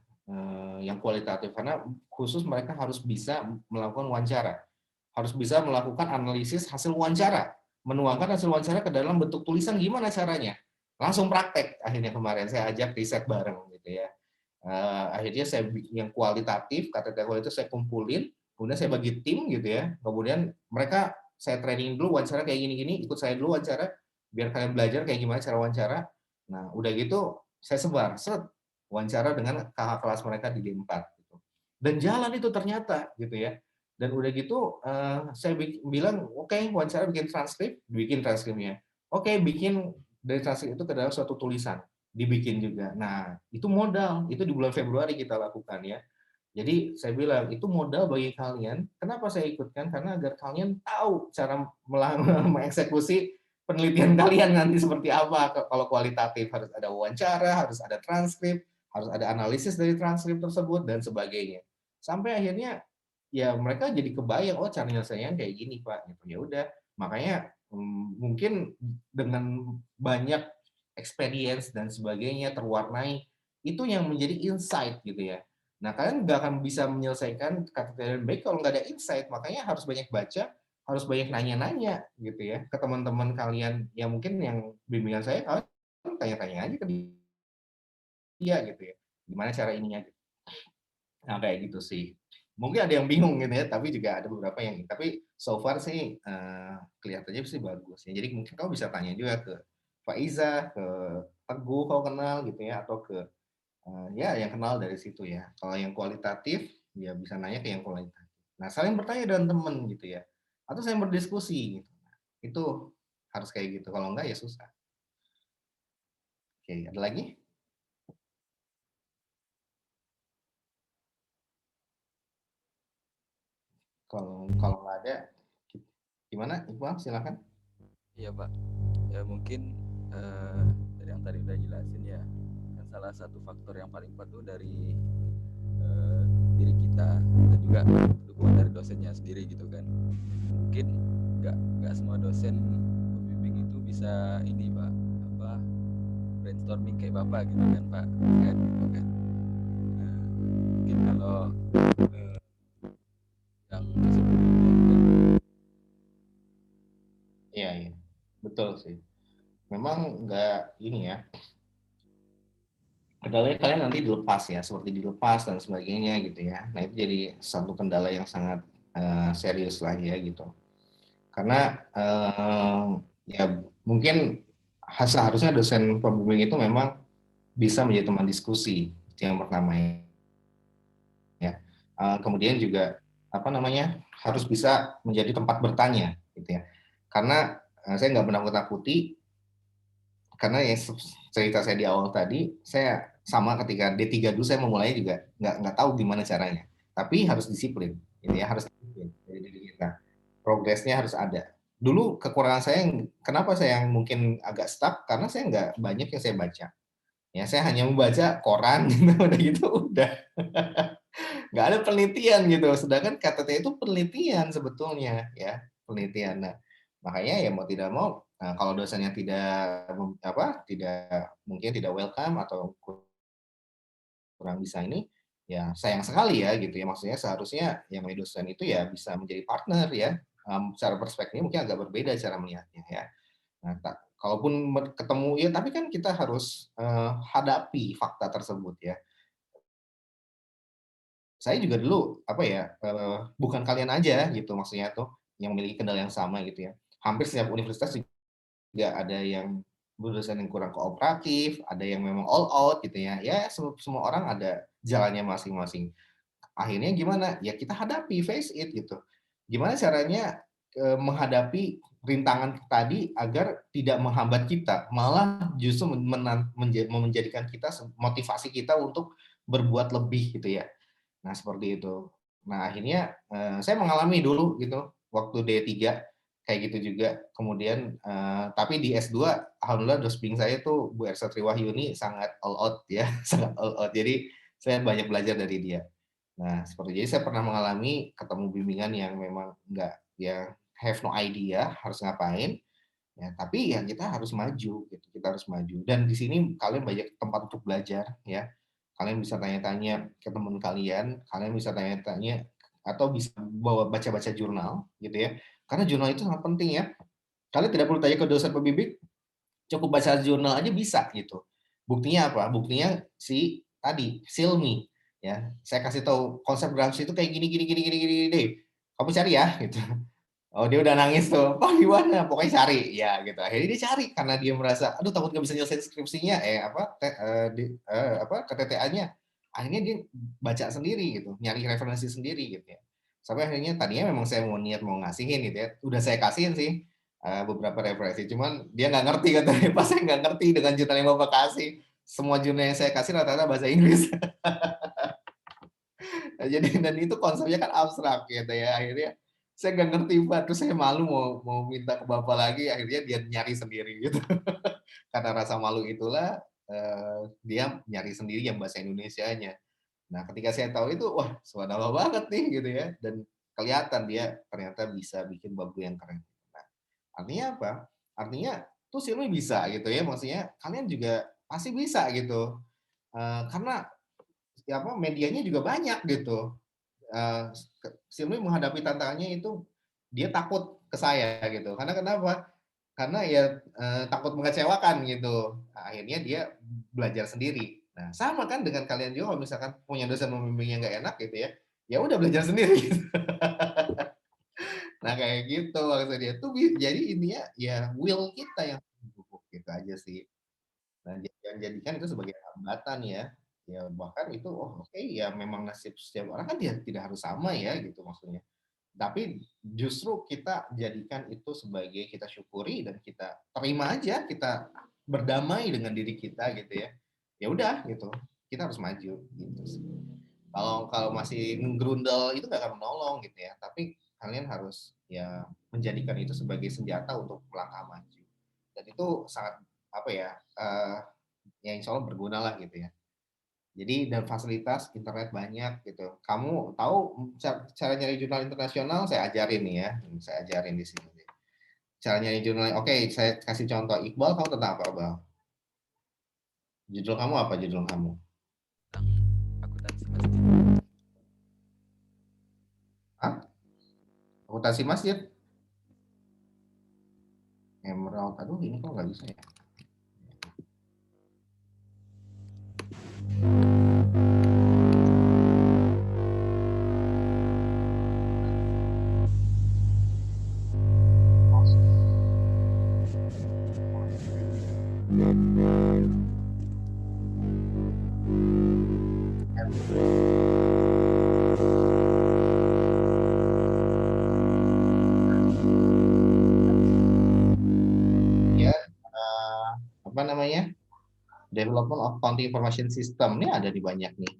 Yang kualitatif karena khusus mereka harus bisa melakukan wawancara. Harus bisa melakukan analisis hasil wawancara, menuangkan hasil wawancara ke dalam bentuk tulisan gimana caranya. Langsung praktek akhirnya kemarin saya ajak riset bareng gitu ya. Akhirnya saya yang kualitatif, KTT kualitatif saya kumpulin, kemudian saya bagi tim gitu ya. Kemudian mereka saya training dulu wawancara kayak gini-gini, ikut saya dulu wawancara, biar kalian belajar kayak gimana cara wawancara. Nah, udah gitu saya sebar, wawancara dengan kakak kelas mereka di D4 gitu. Dan jalan itu ternyata gitu ya. Dan udah gitu saya bilang, oke, wawancara bikin transkripnya. Oke, bikin dari transkrip itu ke dalam suatu tulisan dibikin juga. Nah, itu modal, itu di bulan Februari kita lakukan ya. Jadi saya bilang itu modal bagi kalian. Kenapa saya ikutkan? Karena agar kalian tahu cara mengeksekusi penelitian kalian nanti seperti apa. Kalau kualitatif harus ada wawancara, harus ada transkrip, harus ada analisis dari transkrip tersebut dan sebagainya. Sampai akhirnya ya mereka jadi kebayang, oh cara nyelesaian kayak gini Pak. Gitu. Ya udah, makanya mungkin dengan banyak experience dan sebagainya terwarnai itu yang menjadi insight gitu ya. Nah kalian nggak akan bisa menyelesaikan kata kalian baik kalau nggak ada insight, makanya harus banyak baca, harus banyak nanya-nanya gitu ya ke teman-teman kalian yang mungkin yang bimbingan saya, kalian tanya-tanya aja ke dia gitu ya, gimana cara ininya gitu. Nah kayak gitu sih, mungkin ada yang bingung gitu ya, tapi juga ada beberapa yang, tapi so far sih kelihatannya sih bagus ya. Jadi mungkin kamu bisa tanya juga ke Faiza, ke Teguh kalau kenal gitu ya, atau ke ya yang kenal dari situ ya. Kalau yang kualitatif ya bisa nanya ke yang kualitatif. Nah saling bertanya dengan teman gitu ya, atau saling berdiskusi gitu. Itu harus kayak gitu. Kalau enggak ya susah. Oke, ada lagi? Kalau nggak ada, gimana Iqbal? Silakan. Iya, Pak. Ya mungkin dari yang tadi udah jelasin ya, kan salah satu faktor yang paling kuat tuh dari eh, diri kita dan juga dukungan dari dosennya sendiri gitu kan. Mungkin nggak semua dosen pembimbing itu bisa ini, Pak, apa brainstorming kayak Bapak gitu kan, Pak, kan gitu kan. Nah, mungkin kalau yang disebut Iya, iya. Betul sih. Memang nggak ini ya, kendalanya kalian nanti dilepas ya, seperti dilepas dan sebagainya gitu ya. Nah itu jadi satu kendala yang sangat serius lah ya gitu. Karena ya mungkin seharusnya dosen pembimbing itu memang bisa menjadi teman diskusi, itu yang pertama ya. Kemudian juga apa namanya, harus bisa menjadi tempat bertanya gitu ya. Karena saya nggak menakut-nakuti, karena ya cerita saya di awal tadi, saya sama ketika D3 dulu saya memulai juga nggak tahu gimana caranya. Tapi harus disiplin, gitu ya, harus disiplin dari diri kita. Progresnya harus ada. Dulu kekurangan saya, kenapa saya yang mungkin agak stuck, karena saya nggak banyak yang saya baca. Ya, saya hanya membaca koran gitu, udah gitu udah. Nggak ada penelitian gitu. Sedangkan KTT itu penelitian sebetulnya ya, penelitian. Nah, makanya ya mau tidak mau, nah, kalau dosennya tidak mungkin tidak welcome atau kurang bisa ini, ya sayang sekali ya gitu ya. Maksudnya seharusnya yang dosen itu ya bisa menjadi partner ya. Secara perspektifnya mungkin agak berbeda cara melihatnya ya. Nah, kalaupun ketemu ya, tapi kan kita harus hadapi fakta tersebut ya. Saya juga dulu apa ya, bukan kalian aja gitu maksudnya tuh yang memiliki kendala yang sama gitu ya. Hampir setiap universitas juga ada yang jurusan yang kurang kooperatif, ada yang memang all out gitu ya. Ya semua orang ada jalannya masing-masing. Akhirnya gimana? Ya kita hadapi, face it gitu. Gimana caranya menghadapi rintangan tadi agar tidak menghambat kita, malah justru menjadikan kita motivasi kita untuk berbuat lebih gitu ya. Nah, seperti itu. Nah, akhirnya saya mengalami dulu gitu waktu D3 kayak gitu juga. Kemudian tapi di S2 alhamdulillah dosping saya tuh Bu Ersa Triwahyuni sangat all out ya, sangat all out. Jadi saya banyak belajar dari dia. Nah, seperti jadi saya pernah mengalami ketemu bimbingan yang memang enggak ya, have no idea harus ngapain. Ya, tapi ya kita harus maju gitu, kita harus maju. Dan di sini kalian banyak tempat untuk belajar ya. Kalian bisa tanya-tanya ke teman kalian, kalian bisa tanya-tanya atau bisa bawa baca-baca jurnal gitu ya. Karena jurnal itu sangat penting ya. Kalian tidak perlu tanya ke dosen pembimbing, cukup baca jurnal aja bisa gitu. Buktinya apa? Buktinya si tadi Silmi ya. Saya kasih tahu konsep Gramsci itu kayak gini gini gini gini gini deh. Kamu cari ya gitu. Oh, dia udah nangis tuh, "Pak gimana?" Pokoknya cari, ya gitu. Akhirnya dia cari karena dia merasa, aduh takut nggak bisa nyelesain skripsinya, KTTA-nya. Akhirnya dia baca sendiri gitu, nyari referensi sendiri gitu ya. Sampai akhirnya tadinya memang saya mau niat mau ngasihin gitu ya, udah saya kasihin sih beberapa referensi, cuman dia nggak ngerti katanya, pas saya nggak ngerti dengan jurnal yang Bapak kasih. Semua jurnal yang saya kasih rata-rata bahasa Inggris. Nah, jadi dan itu konsepnya kan abstrak gitu ya. Akhirnya saya nggak ngerti Pak, terus saya malu mau mau minta ke Bapak lagi, akhirnya dia nyari sendiri gitu. Karena rasa malu itulah dia nyari sendiri yang bahasa Indonesianya. Nah, ketika saya tahu itu, wah, subhanallah banget nih gitu ya, dan kelihatan dia ternyata bisa bikin bambu yang keren. Nah, artinya apa? Artinya tuh Silmi bisa gitu ya, maksudnya kalian juga pasti bisa gitu. Karena ya apa medianya juga banyak gitu. Silmi menghadapi tantangannya itu dia takut ke saya gitu. Karena kenapa? Karena ya takut mengecewakan gitu. Nah, akhirnya dia belajar sendiri. Nah, sama kan dengan kalian juga kalau misalkan punya dosen pembimbing yang nggak enak gitu ya, ya udah belajar sendiri. Gitu. Nah, kayak gitu maksudnya. Tuh jadi intinya ya will kita yang pupuk gitu aja sih. Nah, jangan jadikan itu sebagai hambatan ya. Ya bahkan itu oh oke ya memang nasib setiap orang kan tidak harus sama ya gitu maksudnya. Tapi justru kita jadikan itu sebagai kita syukuri dan kita terima aja, kita berdamai dengan diri kita gitu ya. Ya udah gitu. Kita harus maju gitu sih. Kalau kalau masih ngerundel itu nggak akan menolong gitu ya. Tapi kalian harus ya menjadikan itu sebagai senjata untuk melangkah maju. Dan itu sangat apa ya? Ya insya Allah berguna lah gitu ya. Jadi dan fasilitas internet banyak gitu. Kamu tahu cara nyari jurnal internasional saya ajarin nih ya. Saya ajarin di sini. Cara nyari jurnal. Oke, saya kasih contoh. Iqbal, kamu tentang apa, Iqbal? Judul kamu apa judul kamu? Tentang akuntansi masjid. Hah? Akuntansi masjid? Emerald. Aduh, ini kok nggak bisa ya? Ya, apa namanya? Development of County Information System ini ada di banyak nih.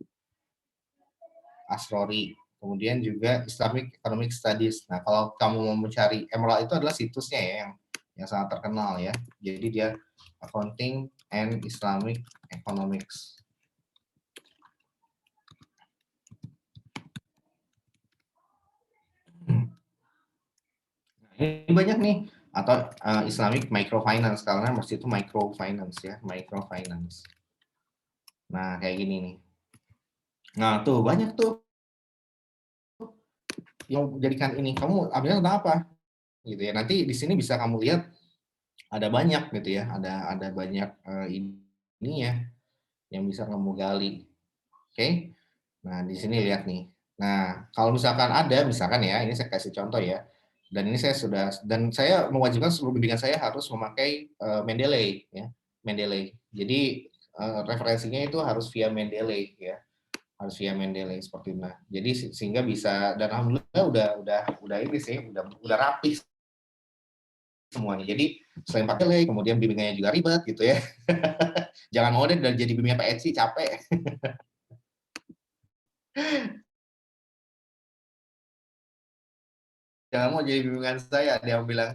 Asrori, kemudian juga Islamic Economic Studies. Nah, kalau kamu mau mencari Emerald itu adalah situsnya ya yang sangat terkenal ya. Jadi dia Accounting and Islamic Economics. Ini banyak nih atau Islamic Microfinance karena masih itu microfinance ya, microfinance. Nah, kayak gini nih. Nah, tuh banyak tuh yang jadikan ini. Kamu ambilnya tentang apa? Gitu ya. Nanti di sini bisa kamu lihat ada banyak gitu ya, ada banyak ini ya yang bisa kamu gali. Oke. Nah, di sini lihat nih. Nah, kalau misalkan ada, misalkan ya, ini saya kasih contoh ya. Dan ini saya sudah dan saya mewajibkan seluruh bimbingan saya harus memakai Mendeley ya, Mendeley. Jadi referensinya itu harus via Mendeley ya, harus via Mendeley seperti itu. Nah, jadi sehingga bisa dan alhamdulillah udah ini sih, udah rapi semuanya. Jadi selain pakai Mendeley, kemudian bimbingannya juga ribet gitu ya. Jangan mau deh jadi bimbingan PNC capek. Jangan mau jadi bimbingan saya, ada yang bilang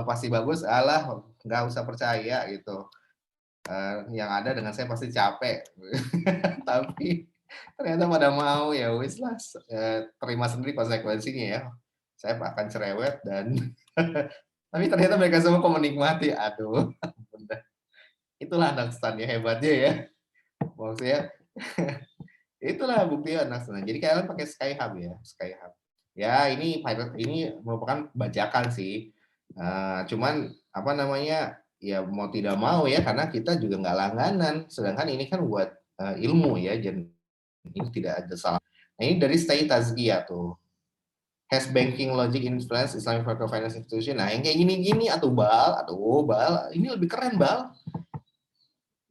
pasti bagus, alah nggak usah percaya gitu. Yang ada dengan saya pasti capek. Tapi ternyata pada mau ya wis lah, terima sendiri konsekuensinya ya. Saya akan cerewet dan tapi ternyata mereka semua kok menikmati. Aduh, itulah anak stan ya hebatnya ya. Maksudnya itulah bukti anak stan. Jadi kalian pakai Skyhub ya, Skyhub. Ya ini merupakan bajakan sih. Cuman apa namanya ya mau tidak mau ya karena kita juga nggak langganan. Sedangkan ini kan buat ilmu ya, jadi ini tidak ada salah. Nah, ini dari Stay Tazkiyah tuh. Has banking logic influence Islamic microfinance institution. Nah, yang kayak gini-gini aduh Bal, ini lebih keren Bal.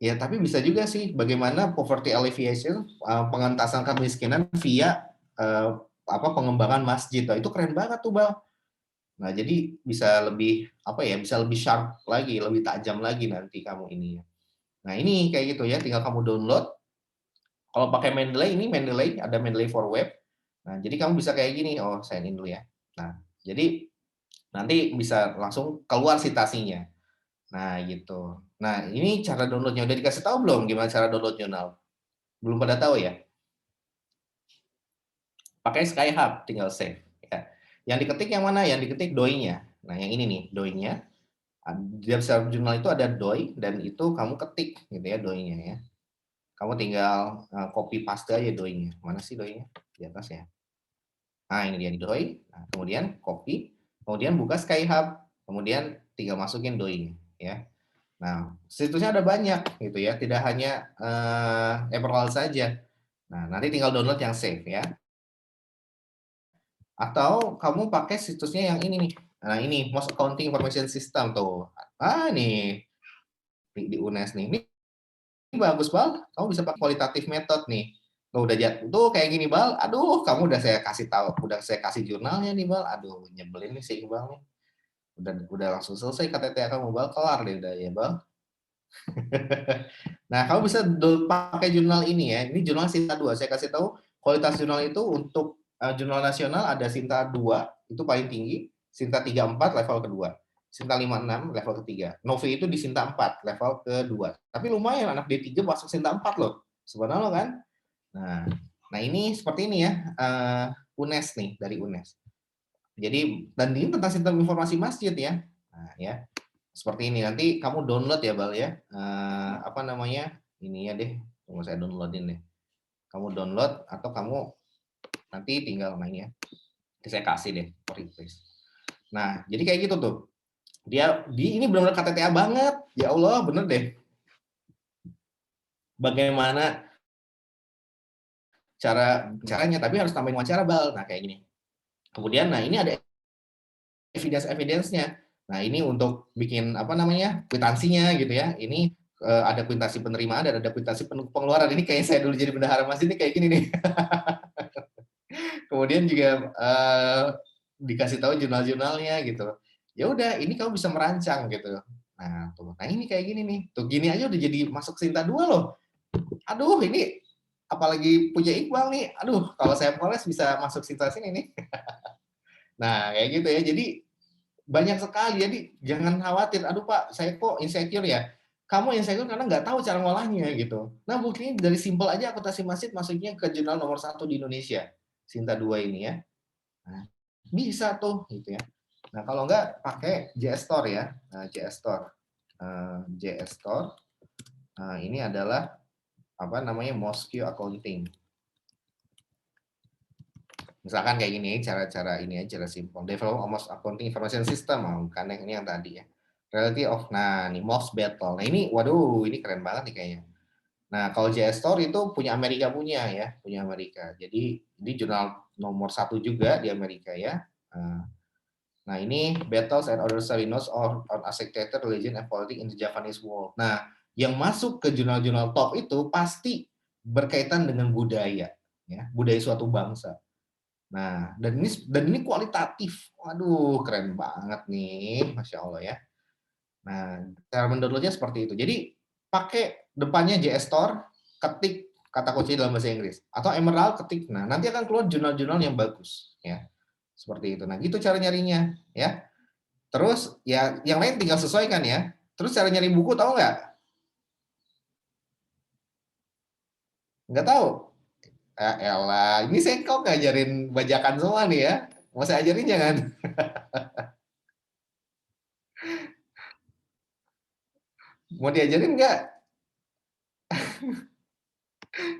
Ya, tapi bisa juga sih bagaimana poverty alleviation, pengentasan kemiskinan via apa pengembangan masjid. Nah, itu keren banget tuh Bal. Nah, jadi bisa lebih apa ya? Bisa lebih sharp lagi, lebih tajam lagi nanti kamu ini ya. Nah, ini kayak gitu ya, tinggal kamu download. Kalau pakai Mendeley ini Mendeley, ada Mendeley for web. Nah, jadi kamu bisa kayak gini. Oh, sign in dulu ya. Nah, jadi nanti bisa langsung keluar citasinya. Nah, gitu. Nah, ini cara downloadnya udah dikasih tahu belum gimana cara downloadnya Nal? Belum pada tahu ya? Pakai Skyhub, tinggal save. Ya. Yang diketik yang mana? Yang diketik doi-nya. Nah, yang ini nih, doi-nya. Di dalam jurnal itu ada doi dan itu kamu ketik gitu ya doi-nya ya. Kamu tinggal copy paste aja doi-nya. Mana sih doi-nya? Di atas ya. Nah, ini dia doi. Nah, kemudian copy, kemudian buka Skyhub, kemudian tinggal masukin doi-nya ya. Nah, situsnya ada banyak gitu ya, tidak hanya Emerald saja. Nah, nanti tinggal download yang save ya. Atau kamu pakai situsnya yang ini nih. Nah, ini Most Accounting Information System tuh. Nih di UNES nih. Ini bagus, Bal. Kamu bisa pakai kualitatif method nih. Tuh udah tuh kayak gini, Bal. Aduh, kamu udah saya kasih tahu, udah saya kasih jurnalnya nih, Bal. Aduh, nyebelin nih si Iqbal nih. Udah langsung selesai KTTA kamu, Bal. Kelar deh udah ya, Bal. Nah, kamu bisa pakai jurnal ini ya. Ini jurnal Sinta 2. Saya kasih tahu kualitas jurnal itu untuk jurnal nasional ada Sinta 2, itu paling tinggi. Sinta 34 level kedua. Sinta 56 level ketiga. Novi itu di Sinta 4 level kedua. Tapi lumayan anak D3 masuk Sinta 4 loh. Subhanallah kan? Nah, ini seperti ini ya. UNES nih dari UNES. Jadi dan ini tentang sistem informasi masjid ya. Nah, ya seperti ini nanti kamu download ya Bal ya apa namanya ini ya deh tunggu saya downloadin deh kamu download atau kamu nanti tinggal main ya saya kasih deh request. Nah jadi kayak gitu tuh dia ini benar-benar KTTA banget ya Allah bener deh bagaimana caranya tapi harus tambahin wawancara Bal. Nah kayak gini kemudian nah ini ada evidence-nya. Nah, ini untuk bikin apa namanya kwitansinya gitu ya. Ini ada kwitansi penerimaan dan ada kwitansi pengeluaran. Ini kayak saya dulu jadi bendahara masjid ini kayak gini nih. Kemudian juga dikasih tahu jurnal-jurnalnya gitu. Ya udah, ini kamu bisa merancang gitu. Nah, tuh. Nah, ini kayak gini nih. Tuh gini aja udah jadi masuk Sinta 2 loh. Aduh, ini apalagi punya Iqbal nih. Aduh, kalau saya poles bisa masuk Sinta sini nih. Nah, kayak gitu ya. Jadi banyak sekali. Jadi jangan khawatir. Aduh Pak, saya kok insecure ya. Kamu insecure karena nggak tahu cara ngolahnya gitu. Nah, buktinya dari simpel aja akuntansi masjid masuknya ke jurnal nomor 1 di Indonesia. Sinta 2 ini ya. Nah, bisa tuh gitu ya. Nah, kalau nggak pakai JS Store ya. Nah, JS Store. JS Store. Nah, ini adalah apa namanya Mosque Accounting. Misalkan kayak gini, cara-cara ini aja, cara simple. Develop almost accounting information system, bukan yang ini yang tadi ya. Reality of, nah ini most battle. Nah ini, waduh, ini keren banget nih kayaknya. Nah kalau JS Store itu punya Amerika punya ya, punya Amerika. Jadi ini jurnal nomor 1 juga di Amerika ya. Nah ini battles and other story notes on architecture, religion, and politics in the Japanese world. Nah yang masuk ke jurnal-jurnal top itu pasti berkaitan dengan budaya, ya, budaya suatu bangsa. Nah, dan ini kualitatif. Waduh, keren banget nih, Masya Allah ya. Nah, cara mendownloadnya seperti itu. Jadi, pakai depannya JS Store, ketik kata kunci dalam bahasa Inggris. Atau Emerald, ketik. Nah, nanti akan keluar jurnal-jurnal yang bagus. Ya, seperti itu. Nah, gitu cara nyarinya. Ya. Terus, ya yang lain tinggal sesuaikan ya. Terus cara nyari buku tahu nggak? Nggak tahu? Elah, ini saya kok ngajarin bajakan semua nih ya. Mau saya ajarin jangan? Mau diajarin nggak?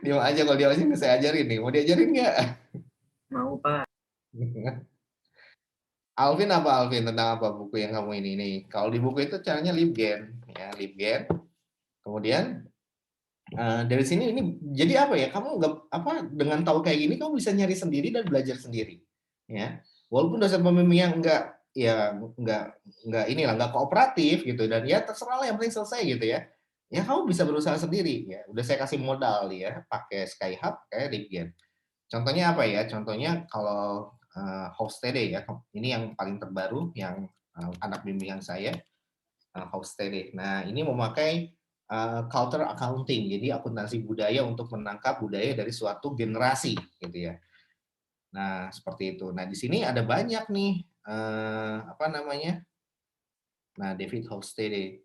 Diam aja, kalau diam aja saya ajarin nih. Mau diajarin nggak? Mau, Pak. Alvin apa Alvin? Tentang apa buku yang kamu ini nih? Kalau di buku itu caranya Libgen, ya Libgen. Kemudian dari sini ini jadi apa ya? Kamu nggak apa dengan tahu kayak gini kamu bisa nyari sendiri dan belajar sendiri, ya. Walaupun dosen pembimbing yang nggak kooperatif gitu dan ya terserah lah yang penting selesai gitu ya. Ya kamu bisa berusaha sendiri ya. Udah saya kasih modal ya, pakai Skyhub kayak Libgen. Contohnya apa ya? Contohnya kalau Hofstede ya, ini yang paling terbaru yang anak bimbingan saya, Hofstede. Nah, ini memakai culture accounting, jadi akuntansi budaya untuk menangkap budaya dari suatu generasi, gitu ya. Nah, seperti itu. Nah, di sini ada banyak nih apa namanya? Nah, David Hofstede,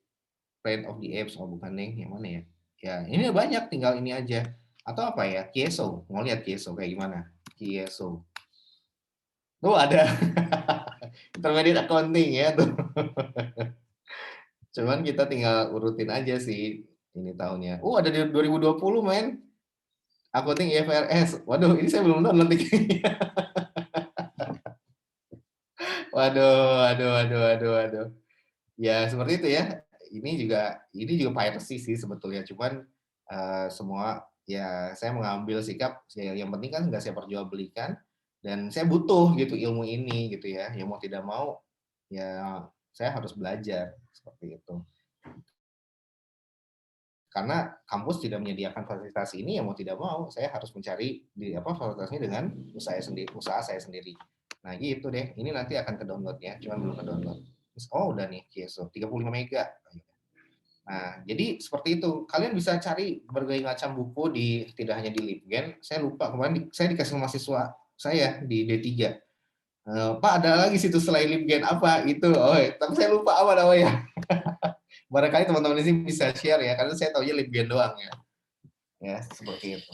Planet of the Apes, oh bukan nih, yang mana ya? Ya, ini banyak, tinggal ini aja. Atau apa ya? Kieso, mau lihat Kieso kayak gimana? Kieso. Tuh ada intermediate accounting ya tuh. Cuman kita tinggal urutin aja sih ini tahunnya. Ada di 2020 men. Accounting IFRS. Waduh, ini saya belum download nih. Waduh, waduh, waduh, waduh, waduh. Ya seperti itu ya. Ini juga piracy sih sebetulnya. Cuman semua ya saya mengambil sikap yang penting kan nggak saya perjualbelikan dan saya butuh gitu ilmu ini gitu ya. Ya mau tidak mau ya saya harus belajar seperti itu. Karena kampus tidak menyediakan fasilitas ini, ya mau tidak mau saya harus mencari fasilitasnya dengan usaha saya sendiri. Nah gitu deh, ini nanti akan ke download ya, cuman belum ke download. Oh udah nih, Kieso 35 mega. Nah jadi seperti itu, kalian bisa cari berbagai macam buku tidak hanya di Libgen. Saya lupa kemarin saya dikasih mahasiswa saya di D3. Pak ada lagi situs selain Libgen apa itu? Tapi saya lupa apa namanya. Barangkali teman-teman ini bisa share ya, karena saya tahunya Libgen doang ya. Ya, seperti itu.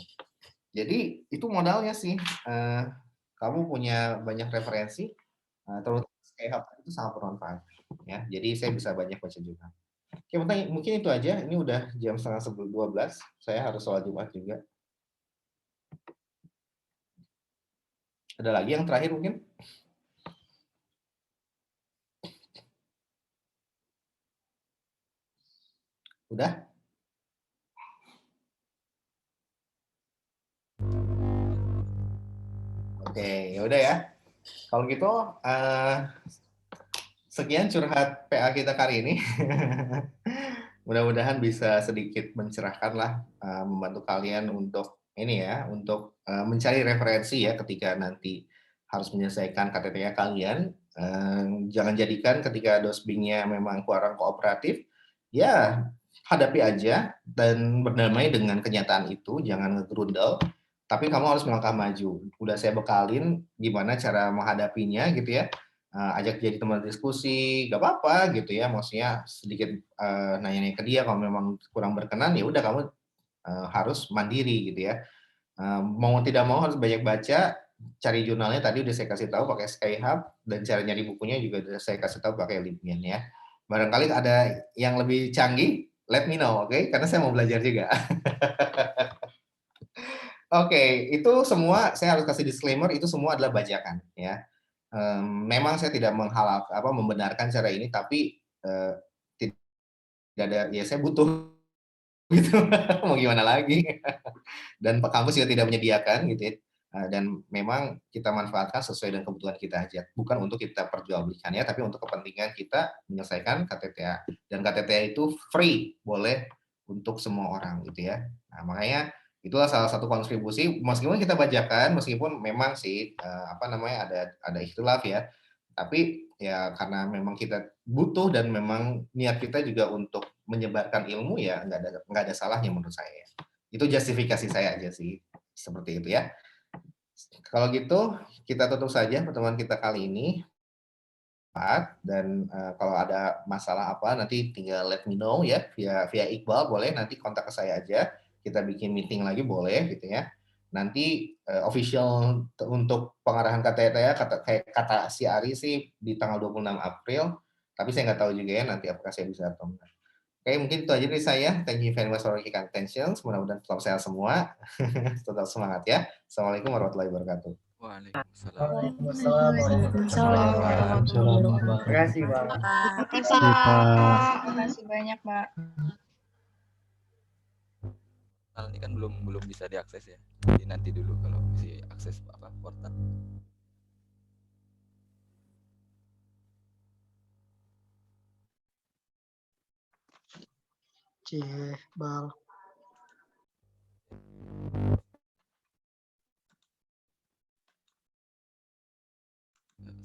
Jadi itu modalnya sih. Kamu punya banyak referensi, terutama Skyhub itu sangat bermanfaat. Ya, jadi saya bisa banyak baca juga. Oke, mungkin itu aja. Ini udah jam setengah 12. Saya harus sholat Jumat juga. Ada lagi yang terakhir mungkin? Udah? Oke, ya udah ya. Kalau gitu sekian curhat PA kita kali ini. Mudah-mudahan bisa sedikit mencerahkan lah, membantu kalian untuk ini ya, untuk mencari referensi ya ketika nanti harus menyelesaikan KTT-nya kalian. Jangan jadikan ketika dosbingnya memang kurang kooperatif, ya hadapi aja dan berdamai dengan kenyataan itu, jangan ngegrundel, tapi kamu harus melangkah maju. Udah saya bekalin gimana cara menghadapinya gitu ya. Ajak jadi teman diskusi, gak apa-apa gitu ya, maksudnya sedikit nanya-nanya ke dia, kalau memang kurang berkenan ya udah kamu harus mandiri gitu ya. Mau tidak mau harus banyak baca, cari jurnalnya tadi udah saya kasih tahu pakai Skyhub, dan cara nyari bukunya juga udah saya kasih tahu pakai Libyan ya. Barangkali ada yang lebih canggih, let me know, oke? Karena saya mau belajar juga. Oke, itu semua saya harus kasih disclaimer, itu semua adalah bajakan ya. Memang saya tidak membenarkan cara ini, tapi tidak ada, ya saya butuh gitu, mau gimana lagi. Dan kampus juga tidak menyediakan gitu ya. Dan memang kita manfaatkan sesuai dengan kebutuhan kita aja, bukan untuk kita perjualbelikan ya, tapi untuk kepentingan kita menyelesaikan KTTA. Dan KTTA itu free, boleh untuk semua orang gitu ya. Nah, makanya itulah salah satu kontribusi, meskipun kita bajakan, meskipun memang sih ada ikhtilaf ya, tapi ya karena memang kita butuh dan memang niat kita juga untuk menyebarkan ilmu, ya nggak ada salahnya menurut saya. Itu justifikasi saya aja sih, seperti itu ya. Kalau gitu kita tutup saja pertemuan kita kali ini. Dan kalau ada masalah apa nanti tinggal let me know ya, via Iqbal, boleh nanti kontak ke saya aja, kita bikin meeting lagi boleh gitu ya. Nanti official untuk pengarahan KTT ya, kata si Ari sih di tanggal 26 April, tapi saya nggak tahu juga ya nanti apakah saya bisa atau enggak. Oke, mungkin itu aja dari saya. Thank you very much for your attention. Mudah-mudahan tetap sehat semua. Tetap semangat ya. Assalamualaikum warahmatullahi wabarakatuh. Waalaikumsalam. Waalaikumsalam Waalaikumsalam warahmatullahi wabarakatuh. Terima kasih, Bang. Terima kasih, Terima Pak. kasih banyak, Mbak. Ini kan belum bisa diakses ya. Jadi nanti dulu kalau bisa akses portal. Bal.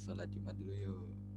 Salat Jumat dulu yuk.